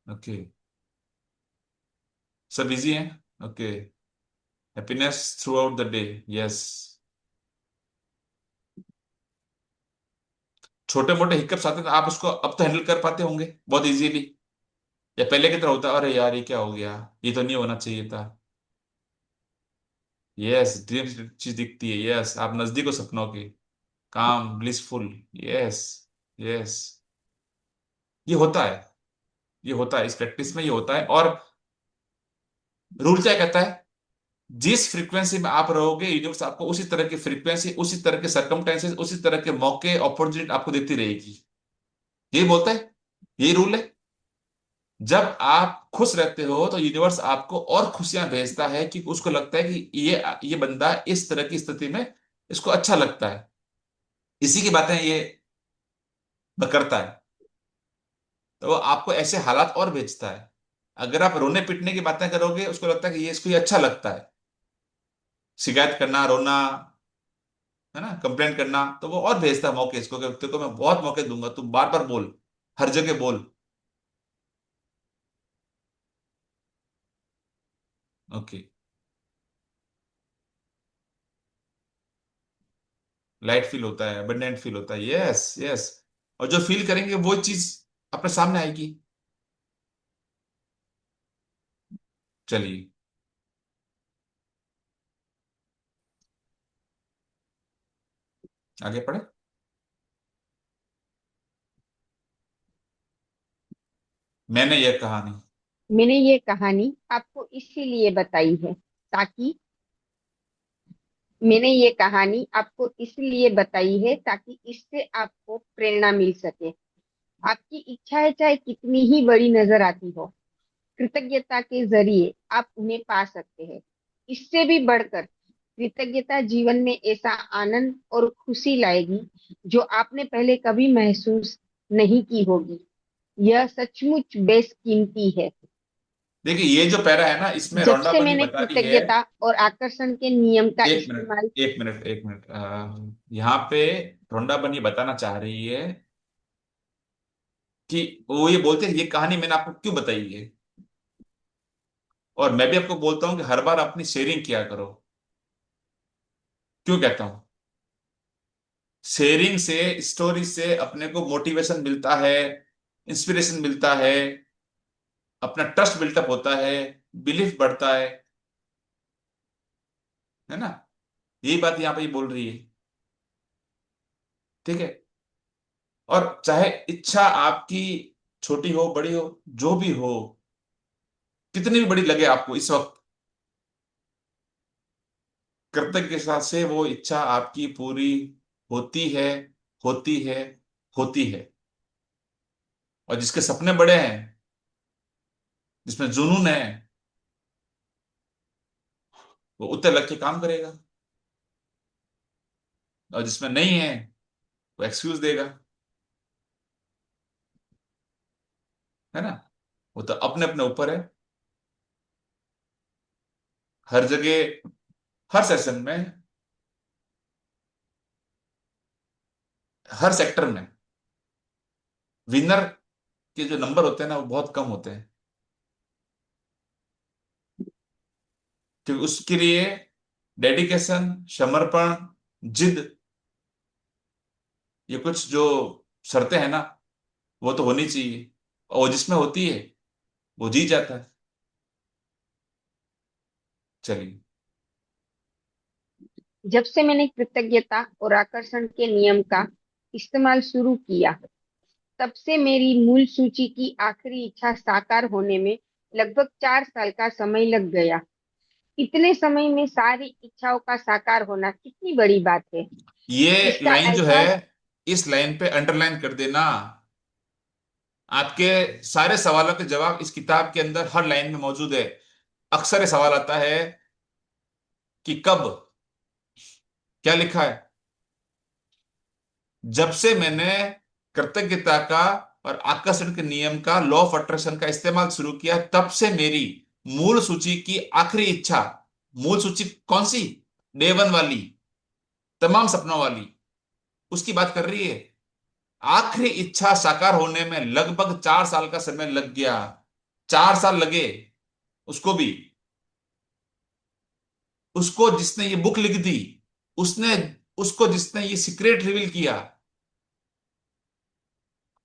ओके, सब इजी है। Okay, happiness through out the day. Yes, छोटे मोटे हिकअप्स आते हैं तो आप उसको अब तो हैंडल कर पाते होंगे बहुत इजीली, या पहले की तरह होता है अरे यार ये क्या हो गया, ये तो नहीं होना चाहिए था? यस, ड्रीम चीज दिखती है। यस, आप नजदीक हो सपनों के, काम ब्लिसफुल। यस, यस, ये होता है, ये होता है, इस प्रैक्टिस में ये होता है। और रूल क्या कहता है, जिस फ्रीक्वेंसी में आप रहोगे यूनिवर्स आपको उसी तरह की फ्रीक्वेंसी, उसी तरह के सरकमस्टेंसेस, उसी तरह के मौके, अपॉर्चुनिटी आपको देती रहेगी। ये बोलता है, ये रूल है। जब आप खुश रहते हो तो यूनिवर्स आपको और खुशियां भेजता है कि उसको लगता है कि ये बंदा इस तरह की स्थिति में इसको अच्छा लगता है, इसी की बातें ये करता है, तो वो आपको ऐसे हालात और भेजता है। अगर आप रोने पीटने की बातें करोगे उसको लगता है कि ये इसको ये अच्छा लगता है, शिकायत करना, रोना, है ना, कंप्लेंट करना, तो वो और भेजता है मौके इसको कि तेरे को मैं बहुत मौके दूंगा, तू बार बार बोल, हर जगह बोल। ओके, लाइट फील होता है, अबंडेंट फील होता है। यस, यस, और जो फील करेंगे वो चीज अपने सामने आएगी। चलिए आगे पढ़े। मैंने यह कहानी मैंने ये कहानी आपको इसीलिए बताई है ताकि मैंने ये कहानी आपको इसलिए बताई है ताकि इससे आपको प्रेरणा मिल सके। आपकी इच्छाएं चाहे कितनी ही बड़ी नजर आती हो, कृतज्ञता के जरिए आप उन्हें पा सकते हैं। इससे भी बढ़कर कृतज्ञता जीवन में ऐसा आनंद और खुशी लाएगी जो आपने पहले कभी महसूस नहीं की होगी। यह सचमुच बेशकीमती है। देखिए, ये जो पैरा है ना, इसमें जब रोंडा से बनी मैंने बता रही है। कृतज्ञता और आकर्षण के नियम का एक मिनट, इस्तेमाल एक मिनट, एक मिनट, यहाँ पे रोंडा बनी बताना चाह रही है कि वो ये बोलते हैं ये कहानी मैंने आपको क्यों बताई है, और मैं भी आपको बोलता हूँ कि हर बार अपनी शेयरिंग किया करो। क्यों कहता हूँ? शेयरिंग से, स्टोरी से अपने को मोटिवेशन मिलता है, इंस्पिरेशन मिलता है, अपना ट्रस्ट बिल्टअप होता है, बिलीफ बढ़ता है ना? यही बात यहाँ पे ये बोल रही है। ठीक है, और चाहे इच्छा आपकी छोटी हो बड़ी हो, जो भी हो, कितनी भी बड़ी लगे आपको इस वक्त, कृतज्ञ के साथ से वो इच्छा आपकी पूरी होती है, होती है, होती है। और जिसके सपने बड़े हैं, जिसमें जुनून है, वो उतर लग के काम करेगा, और जिसमें नहीं है वो एक्सक्यूज देगा, है ना? वो तो अपने अपने ऊपर है। हर जगह, हर सेशन में, हर सेक्टर में विनर के जो नंबर होते हैं ना वो बहुत कम होते हैं, क्योंकि उसके लिए डेडिकेशन, समर्पण, जिद, ये कुछ जो शर्तें हैं ना, वो तो होनी चाहिए, और जिसमें होती है वो जीत जाता है। चलिए। जब से मैंने कृतज्ञता और आकर्षण के नियम का इस्तेमाल शुरू किया, तब से मेरी मूल सूची की आखिरी इच्छा साकार होने में लगभग 4 साल का समय लग गया। इतने समय में सारी इच्छाओं का साकार होना कितनी बड़ी बात है। ये इसका लाइन जो है, एहसास इस लाइन पे अंडरलाइन कर देना। आपके सारे सवालों के जवाब इस किताब के अंदर हर लाइन में मौजूद है। अक्सर ये सवाल आता है कि कब, क्या लिखा है? जब से मैंने कृतज्ञता का और आकर्षण के नियम का, लॉ ऑफ अट्रैक्शन का इस्तेमाल शुरू किया, तब से मेरी मूल सूची की आखिरी इच्छा, मूल सूची कौन सी? डे वन वाली, तमाम सपनों वाली, उसकी बात कर रही है। आखिरी इच्छा साकार होने में लगभग 4 साल का समय लग गया। 4 साल लगे उसको भी। उसको जिसने ये बुक लिख दी, उसने, उसको जिसने ये सीक्रेट रिवील किया।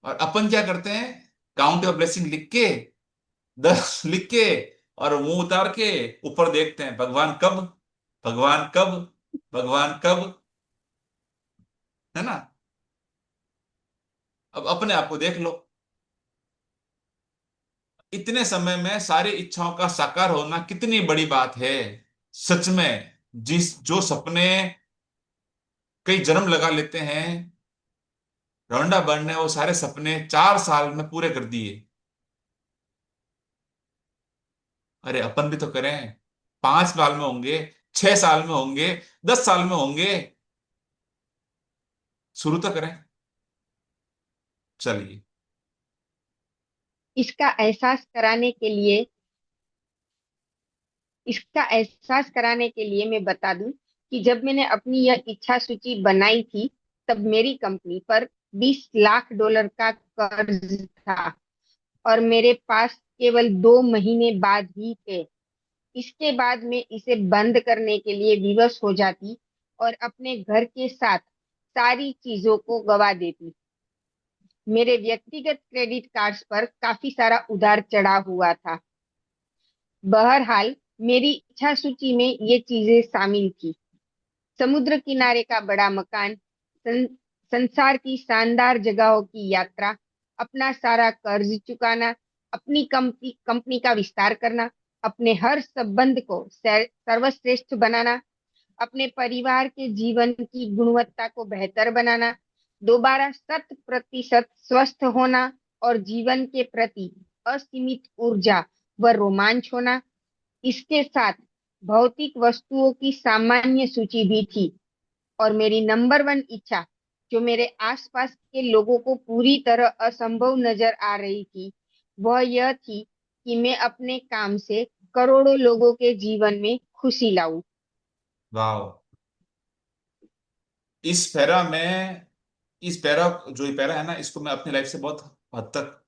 और अपन क्या करते हैं? काउंट योर ब्लेसिंग लिख के, 10 लिख के, और मुंह उतार के ऊपर देखते हैं, भगवान कब, भगवान कब, भगवान कब। है ना? अब अपने आप को देख लो, इतने समय में सारी इच्छाओं का साकार होना कितनी बड़ी बात है। सच में, जिस जो सपने कई जन्म लगा लेते हैं, रोंडा बर्न ने वो सारे सपने 4 साल में पूरे कर दिए। अरे अपन भी तो करें। 5 साल में होंगे, 6 साल में होंगे, 10 साल में होंगे। शुरू तो करें। चलिए। इसका एहसास कराने के लिए इसका एहसास कराने के लिए मैं बता दूं कि जब मैंने अपनी यह इच्छा सूची बनाई थी, तब मेरी कंपनी पर $20 लाख का कर्ज था और मेरे पास केवल 2 महीने बाद ही थे। इसके बाद मैं इसे बंद करने के लिए विवश हो जाती और अपने घर के साथ सारी चीजों को गवा देती। मेरे व्यक्तिगत क्रेडिट कार्ड्स पर काफी सारा उधार चढ़ा हुआ था। बहरहाल, मेरी इच्छा सूची में ये चीजें शामिल थी: समुद्र किनारे का बड़ा मकान, संसार की शानदार जगहों की यात्रा, अपना सारा कर्ज चुकाना, अपनी कंपनी का विस्तार करना, अपने हर संबंध को सर्वश्रेष्ठ बनाना, अपने परिवार के जीवन की गुणवत्ता को बेहतर बनाना, दोबारा 100% स्वस्थ होना और जीवन के प्रति असीमित ऊर्जा व रोमांच होना। इसके साथ भौतिक वस्तुओं की सामान्य सूची भी थी। और मेरी नंबर 1 इच्छा, जो मेरे आसपास के लोगों को पूरी तरह असंभव नजर आ रही थी, वह यह थी कि मैं अपने काम से करोड़ों लोगों के जीवन में खुशी लाऊं। वाह। इस पैरा में, इस पैरा, जो ये पैरा है ना, इसको मैं अपनी लाइफ से बहुत हद तक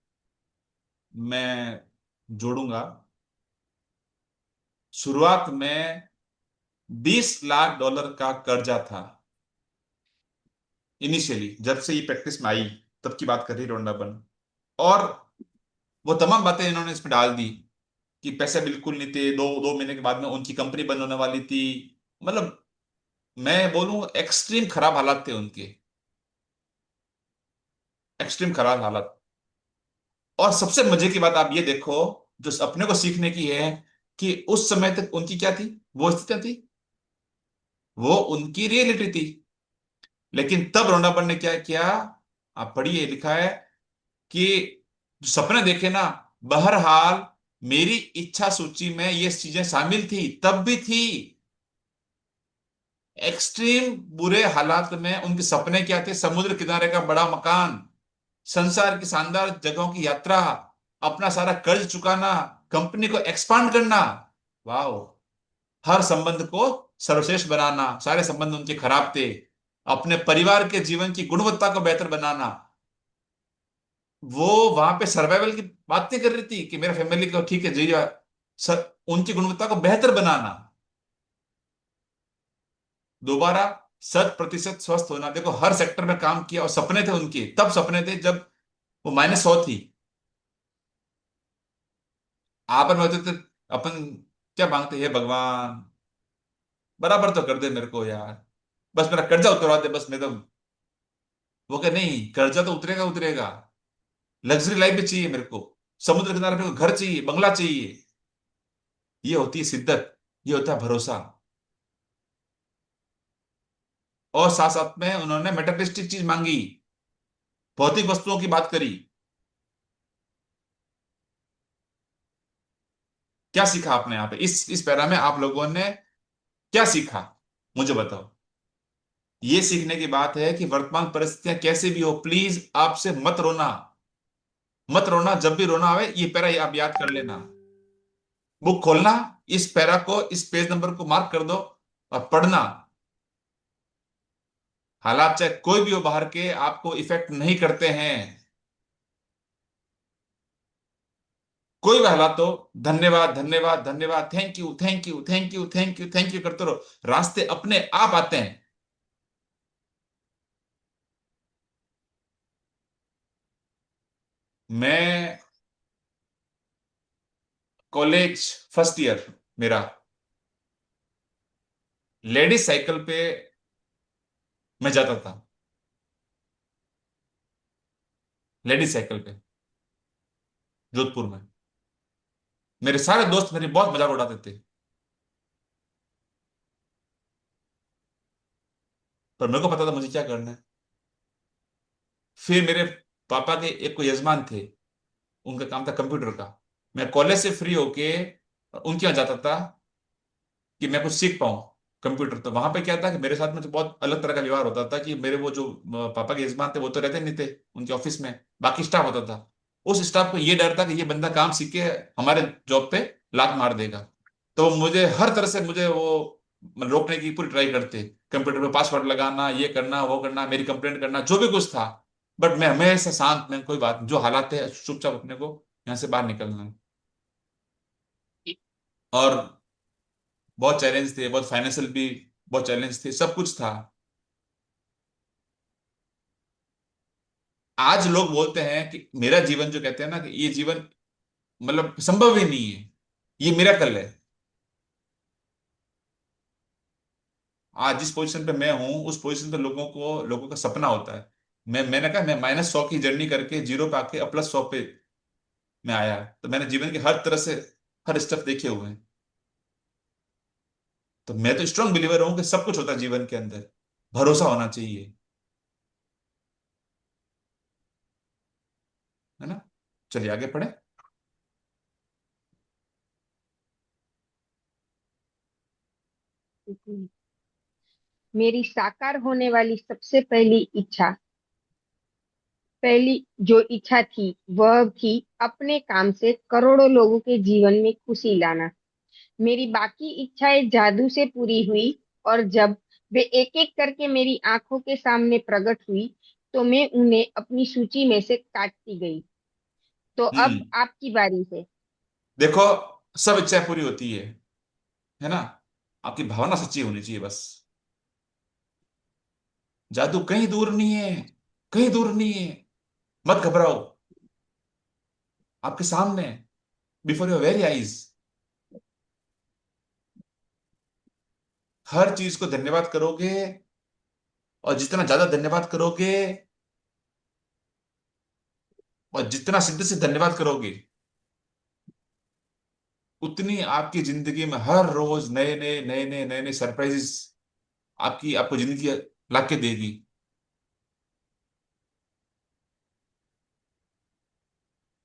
मैं जोड़ूंगा। शुरुआत में $20 लाख का कर्जा था। इनिशियली जब से ये प्रैक्टिस में आई, तब की बात कर रही रोंडा बन। और वो तमाम बातें इन्होंने इसमें डाल दी कि पैसे बिल्कुल नहीं थे। दो दो महीने के बाद में उनकी कंपनी बंद होने वाली थी। मतलब मैं बोलूं, एक्सट्रीम खराब हालात थे उनके, एक्सट्रीम खराब हालात। और सबसे मजे की बात आप ये देखो, जो अपने को सीखने की है, कि उस समय तक उनकी क्या थी, वो स्थितियां थी, वो उनकी रियलिटी थी। लेकिन तब रोनापन ने क्या किया? आप पढ़िए, लिखा है कि जो सपने देखे ना, बहरहाल मेरी इच्छा सूची में ये चीजें शामिल थी, तब भी थी। एक्सट्रीम बुरे हालात में उनके सपने क्या थे? समुद्र किनारे का बड़ा मकान, संसार की शानदार जगहों की यात्रा, अपना सारा कर्ज चुकाना, कंपनी को एक्सपांड करना। वाह। हर संबंध को सर्वश्रेष्ठ बनाना, सारे संबंध उनके खराब थे। अपने परिवार के जीवन की गुणवत्ता को बेहतर बनाना। वो वहां पे सर्वाइवल की बात नहीं कर रही थी कि मेरा फैमिली को ठीक है जी, उनकी गुणवत्ता को बेहतर बनाना, दोबारा 100% स्वस्थ होना। देखो, हर सेक्टर में काम किया, और सपने थे उनके, तब सपने थे जब वो -100 थी। आपन होते थे, अपन क्या मांगते हैं? भगवान बराबर तो कर दे मेरे को यार, बस मेरा कर्जा उतरवा दे, बस मैं तो। वो कह नहीं, कर्जा तो उतरेगा उतरेगा, लग्जरी लाइफ भी चाहिए मेरे को, समुद्र किनारे मेरे को घर चाहिए, बंगला चाहिए। ये होती है शिद्दत। ये होता है भरोसा। और साथ साथ में उन्होंने मेटेरियलिस्टिक चीज मांगी, भौतिक वस्तुओं की बात करी। क्या सीखा आपने यहाँ पे इस पैरा में, आप लोगों ने क्या सीखा, मुझे बताओ। ये सीखने की बात है कि वर्तमान परिस्थितियां कैसे भी हो, प्लीज आपसे मत रोना। मत रोना, जब भी रोना आवे ये पैरा आप याद कर लेना। बुक खोलना, इस पैरा को, इस पेज नंबर को मार्क कर दो और पढ़ना। हालात चाहे कोई भी हो बाहर के, आपको इफेक्ट नहीं करते हैं। कोई भी हालात हो, धन्यवाद धन्यवाद धन्यवाद, thank you thank you thank you thank you thank you करते रहो। रास्ते अपने आप आते हैं। मैं कॉलेज फर्स्ट ईयर मेरा, लेडीज साइकिल पे मैं जाता था। लेडीज साइकिल पे जोधपुर में। मेरे सारे दोस्त मेरी बहुत मजाक उड़ाते थे, पर मेरे को पता था मुझे क्या करना है। फिर मेरे पापा के एक कोई यजमान थे, उनका काम था कंप्यूटर का। मैं कॉलेज से फ्री होके उनके यहाँ जाता था कि मैं कुछ सीख पाऊँ कंप्यूटर। तो वहां पे क्या था कि मेरे साथ में तो बहुत अलग तरह का व्यवहार होता था कि मेरे वो जो पापा के यजमान थे वो तो रहते नहीं थे उनके ऑफिस में, बाकी स्टाफ होता था। उस स्टाफ को ये डर था कि ये बंदा काम सीख के हमारे जॉब पे लात मार देगा। तो मुझे हर तरह से मुझे वो रोकने की पूरी ट्राई करते, कंप्यूटर पे पासवर्ड लगाना, ये करना वो करना, मेरी कंप्लेंट करना, जो भी कुछ था। बट मैं हमेशा शांत, में कोई बात नहीं, जो हालात है चुपचाप अपने को यहाँ से बाहर निकलना है। और बहुत चैलेंज थे, बहुत फाइनेंशियल भी बहुत चैलेंज थे, सब कुछ था। आज लोग बोलते हैं कि मेरा जीवन, जो कहते हैं ना कि ये जीवन मतलब संभव ही नहीं है, ये मिरेकल है। आज जिस पोजीशन पे मैं हूं, उस पोजीशन पे लोगों का सपना होता है। मैंने कहा मैं -100 की जर्नी करके जीरो पे आके +100 पे मैं आया। तो मैंने जीवन के हर तरह से हर स्टेप देखे हुए हैं। तो मैं तो स्ट्रांग बिलीवर हूं कि सब कुछ होता है जीवन के अंदर, भरोसा होना चाहिए, है ना। चलिए आगे पढ़े। मेरी साकार होने वाली सबसे पहली जो इच्छा थी, वह थी अपने काम से करोड़ों लोगों के जीवन में खुशी लाना। मेरी बाकी इच्छाएं जादू से पूरी हुई, और जब वे एक एक करके मेरी आंखों के सामने प्रकट हुई, तो मैं उन्हें अपनी सूची में से काटती गई। तो अब हम्म। आपकी बारी है। देखो, सब इच्छाएं पूरी होती है ना। आपकी भावना सच्ची होनी चाहिए बस। जादू कहीं दूर नहीं है, कहीं दूर नहीं है। मत घबराओ, आपके सामने, बिफोर योर वेरी आईज। हर चीज को धन्यवाद करोगे, और जितना ज्यादा धन्यवाद करोगे, और जितना सिद्ध से धन्यवाद करोगे, उतनी आपकी जिंदगी में हर रोज नए नए नए नए नए नए सरप्राइजेस आपको जिंदगी ला के देगी।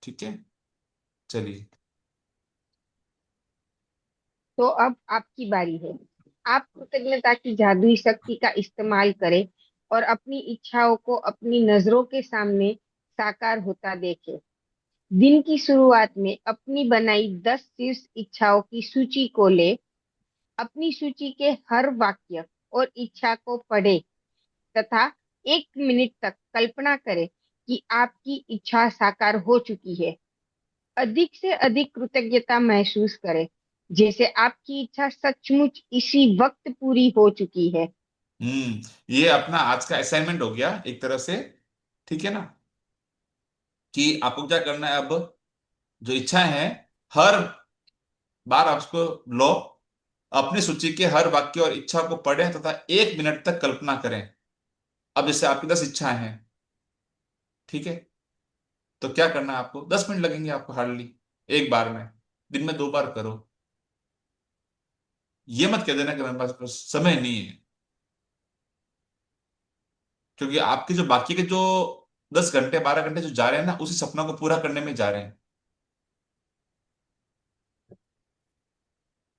ठीक है, चलिए। तो अब आपकी बारी है। आप कृतज्ञता की जादुई शक्ति का इस्तेमाल करें और अपनी इच्छाओं को अपनी नजरों के सामने साकार होता देखें। दिन की शुरुआत में अपनी बनाई 10 शीर्ष इच्छाओं की सूची को ले। अपनी सूची के हर वाक्य और इच्छा को पढ़े, तथा 1 मिनट तक कल्पना करें कि आपकी इच्छा साकार हो चुकी है। अधिक से अधिक कृतज्ञता महसूस करें, जैसे आपकी इच्छा सचमुच इसी वक्त पूरी हो चुकी है। ये अपना आज का असाइनमेंट हो गया एक तरह से। ठीक है ना, कि आपको क्या करना है अब। जो इच्छाएं हैं, हर बार आप उसको लो, अपनी सूची के हर वाक्य और इच्छा को पढ़ें तथा 1 मिनट तक कल्पना करें। अब जैसे आपकी 10 इच्छाएं हैं, ठीक है, तो क्या करना है आपको, 10 मिनट लगेंगे आपको हार्डली, एक बार में। दिन में 2 बार करो। ये मत कह देना कि मेरे पास समय नहीं है, क्योंकि आपके जो बाकी के जो 10 घंटे 12 घंटे जो जा रहे हैं ना, उसी सपनों को पूरा करने में जा रहे हैं।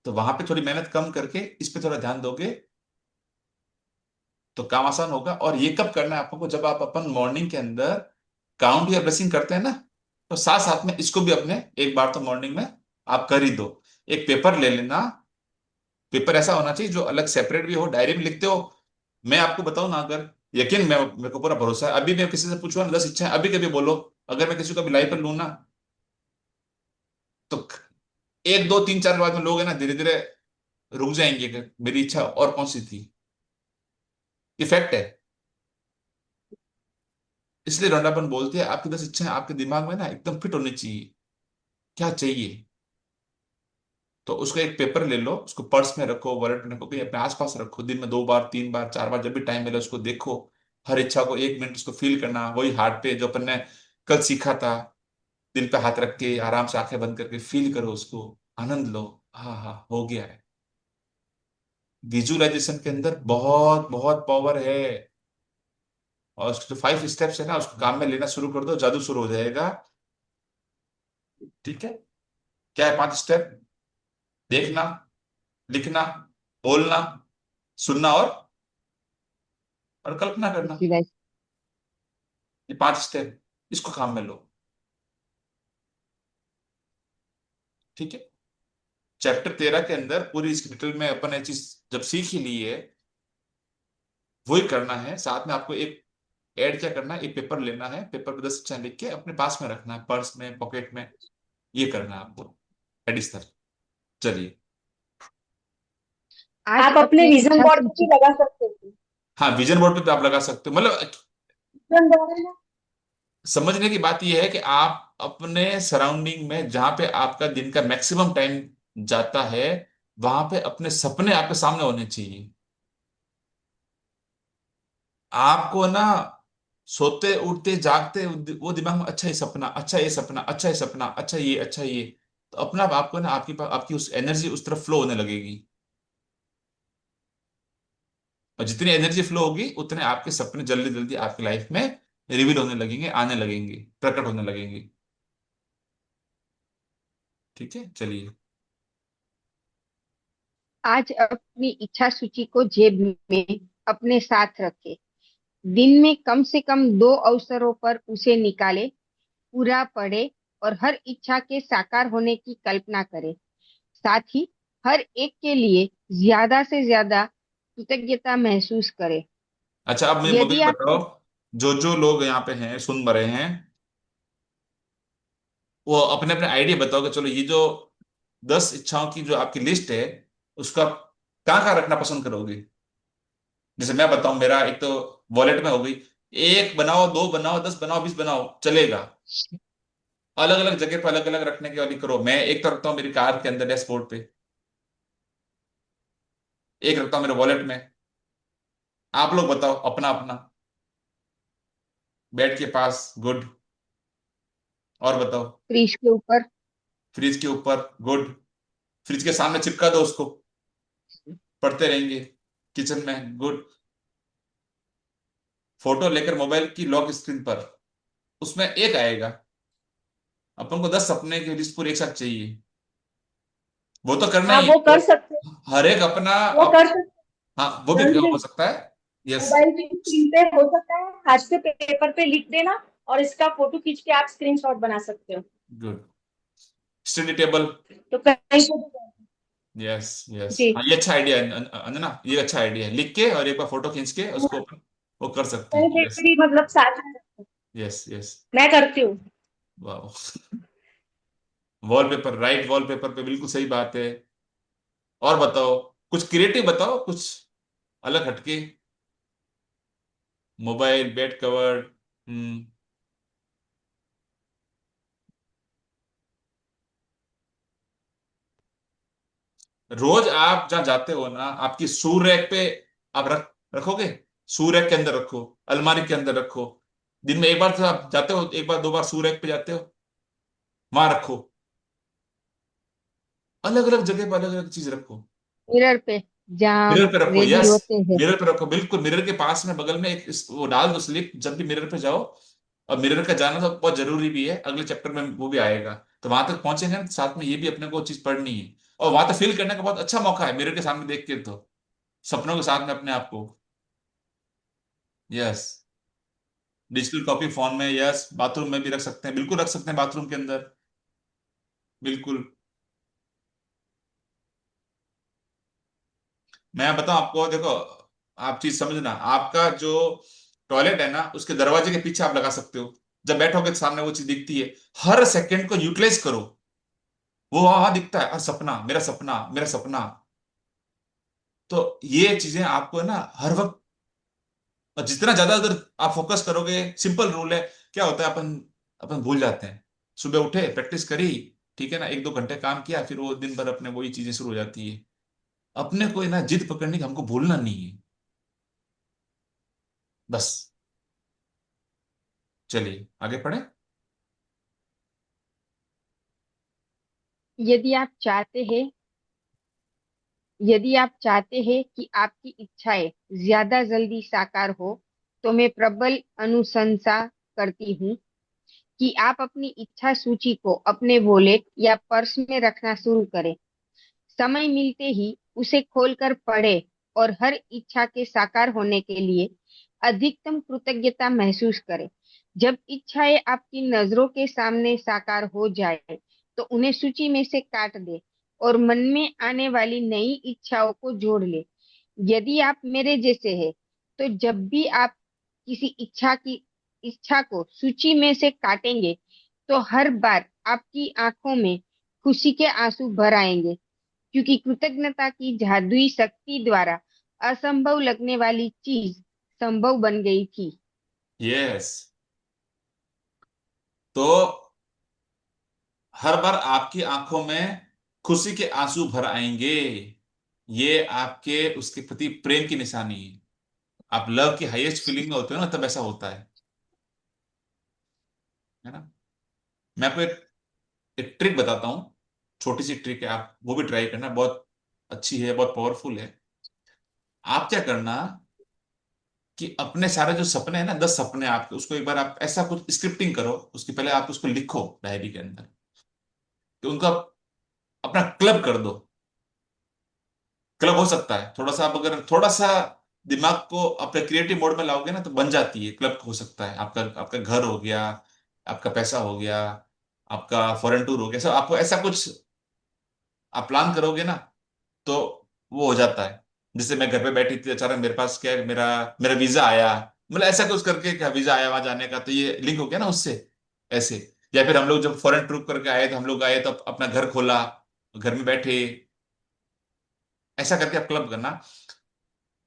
तो वहां पे थोड़ी मेहनत कम करके इस पे थोड़ा ध्यान दोगे तो काम आसान होगा। और ये कब करना है आपको, जब आप अपन मॉर्निंग के अंदर काउंट या ब्लेसिंग करते हैं ना, तो साथ साथ में इसको भी अपने एक बार तो मॉर्निंग में आप कर ही दो। एक पेपर ले लेना, पेपर ऐसा होना चाहिए जो अलग सेपरेट भी हो, डायरी में लिखते हो। मैं आपको बताऊं ना, अगर यकीन, मैं मेरे को पूरा भरोसा है, अभी मैं किसी से पूछूंगा ना 10 इच्छाएं, अभी कभी बोलो, अगर मैं किसी को भी लाइव पर लूँ ना, तो एक दो तीन चार के बाद में लोग है ना धीरे धीरे रुक जाएंगे कि मेरी इच्छा और कौन सी थी। इफेक्ट है। इसलिए रंडापन बोलते हैं आपकी 10 इच्छाएं आपके दिमाग में ना एकदम फिट होनी चाहिए, क्या चाहिए। तो उसका एक पेपर ले लो, उसको पर्स में रखो, वॉलेट में रखो, कहीं अपने आसपास रखो, दिन में 2 बार 3 बार 4 बार जब भी टाइम मिले उसको देखो। हर इच्छा को 1 मिनट उसको फील करना, वही हार्ट पे जो अपन ने कल सीखा था, दिल पे हाथ रख के आराम से आंखें बंद करके फील करो उसको, आनंद लो। हाँ हाँ, हो गया है। विजुअलाइजेशन के अंदर बहुत बहुत पावर है। और उसके जो 5 स्टेप्स है ना, उसको काम में लेना शुरू कर दो, जादू शुरू हो जाएगा। ठीक है। क्या है 5 स्टेप? देखना, लिखना, बोलना, सुनना, और कल्पना करना। विजुअलाइज। ये 5 स्टेप, इसको काम में लो। ठीक है। चैप्टर 13 के अंदर पूरी इसकी डिटेल में अपन ये चीज जब सीख ही ली है, वही करना है। साथ में आपको एक ऐड क्या करना है, एक पेपर लेना है, पेपर पे 10 इच्छाएं लिख के अपने पास में रखना है, पर्स में, पॉकेट में। ये करना है आपको एडिशनल। चलिए। आज आप अपने अपने विजन इच्छा बोर्ड पे भी सूची। लगा सकते हो। हाँ, विजन बोर्ड पे भी आप लगा सकते हो। मतलब विजन बोर्ड है ना। समझने की बात यह है कि आप अपने सराउंडिंग में जहां पे आपका दिन का मैक्सिमम टाइम जाता है, वहां पे अपने सपने आपके सामने होने चाहिए। आपको ना सोते उठते जागते वो दिमाग में अच्छा ये सपना, अच्छा ये सपना, अच्छा ये सपना, अच्छा ये, अच्छा ये, तो अपना आप आपको ना आपकी उस एनर्जी उस तरफ फ्लो होने लगेगी। और जितनी एनर्जी फ्लो होगी उतने आपके सपने जल्दी जल्दी आपकी लाइफ में रिवील होने लगेंगे, आने लगेंगे, प्रकट होने लगेंगे। ठीक है, चलिए। आज अपनी इच्छा सूची को जेब में अपने साथ रखे। दिन में कम से कम 2 अवसरों पर उसे निकाले, पूरा पढ़े और हर इच्छा के साकार होने की कल्पना करे। साथ ही हर एक के लिए ज्यादा से ज्यादा कृतज्ञता महसूस करे। अच्छा, अब मुझे यदि ये आप बताओ, जो जो लोग यहाँ पे हैं सुन रहे हैं, वो अपने अपने आइडिया बताओ कि चलो ये जो 10 इच्छाओं की जो आपकी लिस्ट है, उसका कहाँ कहाँ रखना पसंद करोगे। जैसे मैं बताऊं, मेरा एक तो वॉलेट में हो गई। एक बनाओ, दो बनाओ, 10 बनाओ, 20 बनाओ, चलेगा। अलग अलग जगह पर अलग अलग रखने की वाली करो। मैं एक तो रखता हूँ मेरी कार के अंदर डैशबोर्ड पे, एक रखता हूँ मेरे वॉलेट में। आप लोग बताओ अपना अपना। बेड के पास, गुड। और बताओ। फ्रिज के ऊपर। फ्रिज के ऊपर, गुड। फ्रिज के सामने चिपका दो उसको, पढ़ते रहेंगे। किचन में, गुड। फोटो लेकर मोबाइल की लॉक स्क्रीन पर, उसमें एक आएगा। अपन को 10 सपने की लिस्ट पूरी एक साथ चाहिए। वो तो करना हाँ ही वो है। कर सकते हैं। हर एक अपना वो कर सकते हाँ, वो भी हैं हो जल्दी। सकता है। यस। मोबाइल की स्क्रीन पे हो सकता है, आज के पेपर पे लिख देना और इसका फोटो खींच के आप स्क्रीनशॉट बना सकते हो। गुड। Study table. तो कहीं पे भी- यस यस, जी। हाँ ये अच्छा आइडिया है अंजना, ये अच्छा आइडिया है। लिख के और एक बार फोटो खींच के उसको अपन वो कर सकते कहीं हैं। पे यस भी मतलब साथ में यस यस। मैं करती हूँ। वाह। वॉलपेपर, राइट, वॉलपेपर पे बिल्कुल सही बात है। और बताओ, कुछ क्रिएटिव बताओ, कुछ अलग हटके। Mobile, bed cover. हम्म। रोज आप जहां जाते हो ना, आपकी शू रैक पे आप रखोगे। शू रैक के अंदर रखो, अलमारी के अंदर रखो। दिन में एक बार तो आप जाते हो, एक बार 2 बार शू रैक पे जाते हो, वहां रखो। अलग अलग जगह पर अलग अलग चीज रखो। मिरर पे, जहाँ मिरर पे रखो, रेडी यस। होते हैं। मिरर पे रखो, बिल्कुल मिरर के पास में बगल में एक वो डाल दो स्लिप जब भी मिरर पे जाओ। और मिरर का जाना तो बहुत जरूरी भी है, अगले चैप्टर में वो भी आएगा। तो वहां तक पहुंचेंगे ना, साथ में ये भी अपने को चीज पढ़नी है। और वहां तक फील करने का बहुत अच्छा मौका है मिरर के सामने देख के, तो सपनों के साथ में अपने आप को। यस। डिजिटल कॉपी फोन में, यस, बाथरूम में भी रख सकते हैं, बिल्कुल रख सकते हैं बाथरूम के अंदर, बिल्कुल। मैं बताऊं आपको, देखो, आप चीज समझना, आपका जो टॉयलेट है ना, उसके दरवाजे के पीछे आप लगा सकते हो। जब बैठोगे तो सामने वो चीज दिखती है। हर सेकंड को यूटिलाइज करो। वो वहां दिखता है, सपना, मेरा सपना, मेरा सपना। तो ये चीजें आपको है ना हर वक्त, और जितना ज्यादा अगर आप फोकस करोगे, सिंपल रूल है। क्या होता है, अपन अपन भूल जाते हैं। सुबह उठे, प्रैक्टिस करी, ठीक है ना, 1-2 घंटे काम किया, फिर वो दिन भर अपने वही चीजें शुरू हो जाती है। अपने को है ना जिद पकड़नी कि हमको भूलना नहीं है, बस। चलिए आगे पढ़े। यदि आप चाहते हैं यदि आप चाहते हैं कि आपकी इच्छाएं ज्यादा जल्दी साकार हो, तो मैं प्रबल अनुशंसा करती हूँ कि आप अपनी इच्छा सूची को अपने वॉलेट या पर्स में रखना शुरू करें। समय मिलते ही उसे खोलकर पढ़ें और हर इच्छा के साकार होने के लिए अधिकतम कृतज्ञता महसूस करें। जब इच्छाएं आपकी नजरों के सामने साकार हो जाए, तो उन्हें सूची में से काट दे और मन में आने वाली नई इच्छाओं को जोड़ ले। यदि आप मेरे जैसे हैं, तो जब भी आप किसी इच्छा को सूची में से काटेंगे, तो हर बार आपकी आंखों में खुशी के आंसू भर आएंगे, क्योंकि कृतज्ञता की जादुई शक्ति द्वारा असंभव लगने वाली चीज संभव बन गई थी। यस। तो हर बार आपकी आंखों में खुशी के आंसू भर आएंगे। ये आपके उसके प्रति प्रेम की निशानी है। आप लव की हाईएस्ट फीलिंग में होते हो ना, तब ऐसा होता है ना। मैं आपको एक ट्रिक बताता हूँ। छोटी सी ट्रिक है, आप वो भी ट्राई करना, बहुत अच्छी है, बहुत पावरफुल है। आप क्या करना कि अपने सारे जो सपने हैं ना, 10 सपने आपके, उसको एक बार आप ऐसा कुछ स्क्रिप्टिंग करो, उसके पहले आप उसको लिखो डायरी के अंदर, कि उनका अपना क्लब कर दो। क्लब हो सकता है थोड़ा सा, आप अगर थोड़ा सा दिमाग को अपने क्रिएटिव मोड में लाओगे ना, तो बन जाती है। क्लब हो सकता है आपका, आपका घर हो गया, आपका पैसा हो गया, आपका फॉरेन टूर हो गया, सब आपको ऐसा कुछ आप प्लान करोगे ना, तो वो हो जाता है। जैसे मैं घर पे बैठी थी, अचानक मेरे पास क्या है, मेरा मेरा वीजा आया, मतलब ऐसा कुछ करके, क्या वीजा आया वहां जाने का, तो ये लिंक हो गया ना उससे, ऐसे। या फिर हम लोग जब फॉरेन ट्रिप करके आए, तो हम लोग आए तो अपना घर खोला, घर में बैठे, ऐसा करके आप क्लब करना।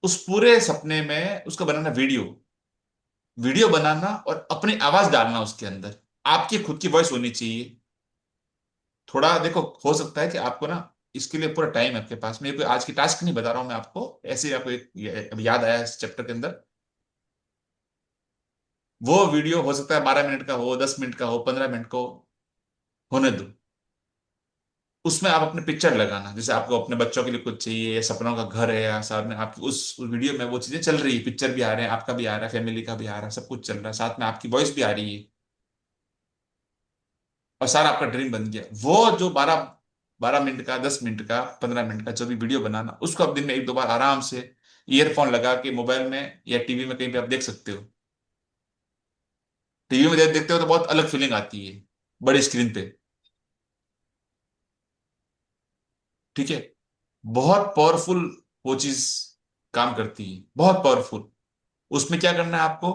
उस पूरे सपने में उसका बनाना वीडियो, वीडियो बनाना, और अपनी आवाज डालना उसके अंदर। आपकी खुद की वॉइस होनी चाहिए। थोड़ा देखो, हो सकता है कि आपको ना इसके लिए पूरा टाइम है आपके पास में, ये कोई आज की टास्क नहीं बता रहा हूं मैं आपको, ऐसे ही आपको एक अभी याद आया इस चैप्टर के अंदर। वो वीडियो हो सकता है 12 मिनट का हो, 10 मिनट का हो, 15 मिनट को होने दो। उसमें आप अपने पिक्चर लगाना, जैसे आपको अपने बच्चों के लिए कुछ चाहिए, या सपनों का घर है, या साथ में आपकी उस वीडियो में वो चीजें चल रही है, पिक्चर भी आ रहे हैं, आपका भी आ रहा है, फैमिली का भी आ रहा है, सब कुछ चल रहा है, साथ में आपकी वॉइस भी आ रही है, और सारा आपका ड्रीम बन गया। वो जो 12 12 मिनट का, 10 मिनट का, 15 मिनट का जो भी वीडियो बनाना, उसको आप दिन में 1-2 बार आराम से ईयरफोन लगा के मोबाइल में या टीवी में कहीं पे आप देख सकते हो। टीवी में देखते हो तो बहुत अलग फीलिंग आती है, बड़ी स्क्रीन पे। ठीक है। बहुत पावरफुल वो चीज काम करती है, बहुत पावरफुल। उसमें क्या करना है आपको,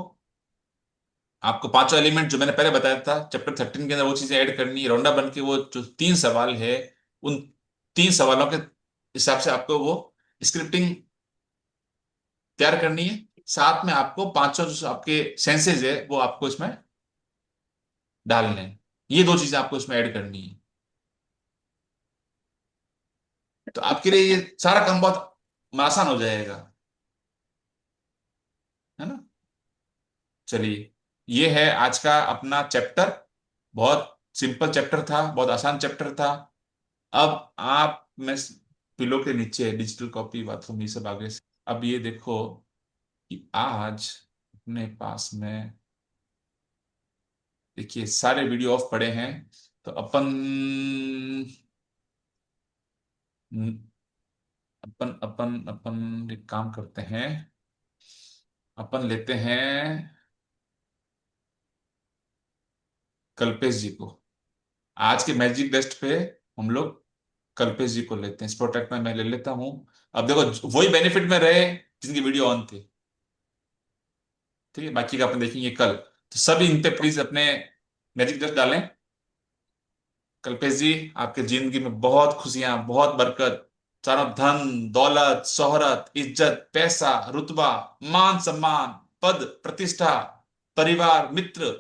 आपको पांचों एलिमेंट जो मैंने पहले बताया था चैप्टर 13 के अंदर, वो चीजें ऐड करनी है, रौंडा बन के। वो जो 3 सवाल है, उन 3 सवालों के हिसाब से आपको वो स्क्रिप्टिंग तैयार करनी है। साथ में आपको पांचों जो आपके सेंसेस है, वो आपको इसमें डालने हैं। ये 2 चीजें आपको इसमें ऐड करनी है। तो आपके लिए ये सारा काम बहुत आसान हो जाएगा, है ना। चलिए, ये है आज का अपना चैप्टर। बहुत सिंपल चैप्टर था, बहुत आसान चैप्टर था। अब आप में पिलो के नीचे डिजिटल कॉपी, बाथरूम, ये सब आगे से। अब ये देखो कि आज अपने पास में, देखिए सारे वीडियो ऑफ पड़े हैं, तो अपन अपन अपन एक काम करते हैं, अपन लेते हैं कल्पेश जी को। आज के मैजिक डस्ट पे हम लोग कल्पेश जी को लेते हैं, इस प्रोटेक्ट में मैं ले लेता हूं। अब देखो वही बेनिफिट में रहे जिनकी वीडियो ऑन थी, ठीक है, बाकी का अपन देखेंगे कल। तो सभी इन पे प्लीज अपने मैजिक डस्ट डालें। कल्पेश जी, आपके जिंदगी में बहुत खुशियां, बहुत बरकत, चारों धन दौलत शोहरत इज्जत पैसा रुतबा मान सम्मान पद प्रतिष्ठा परिवार मित्र,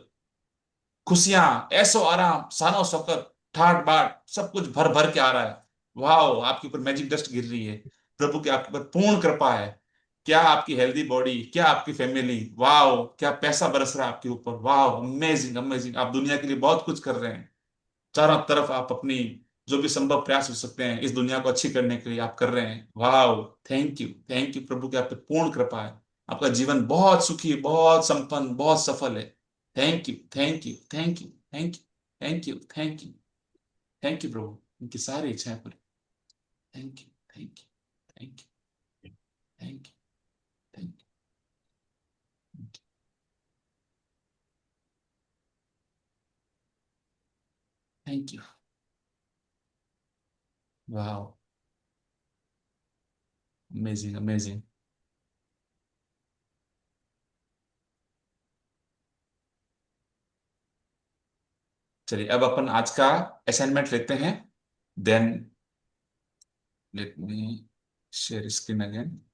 खुशियां ऐशो आराम शानो शौकत ठाट बाट सब कुछ भर भर के आ रहा है। वाह, आपके ऊपर मैजिक डस्ट गिर रही है, प्रभु की आपके ऊपर पूर्ण कृपा है। क्या आपकी हेल्दी बॉडी, क्या आपकी फैमिली, वाह, क्या पैसा बरस रहा है आपके ऊपर, वाह, अमेजिंग अमेजिंग, आप दुनिया के लिए बहुत कुछ कर रहे हैं। चारों तरफ आप अपनी जो भी संभव प्रयास हो सकते हैं इस दुनिया को अच्छी करने के लिए आप कर रहे हैं। वाह, थैंक यू प्रभु की आप पे पूर्ण कृपा है। आपका जीवन बहुत सुखी, बहुत संपन्न, बहुत सफल है। थैंक यू थैंक यू प्रभु, इनकी सारी इच्छाएं पूरी। Thank you thank you thank you thank you thank you thank you. वाह, अमेजिंग अमेजिंग। चलिए अब अपन आज का असाइनमेंट लेते हैं। Then let me share screen again.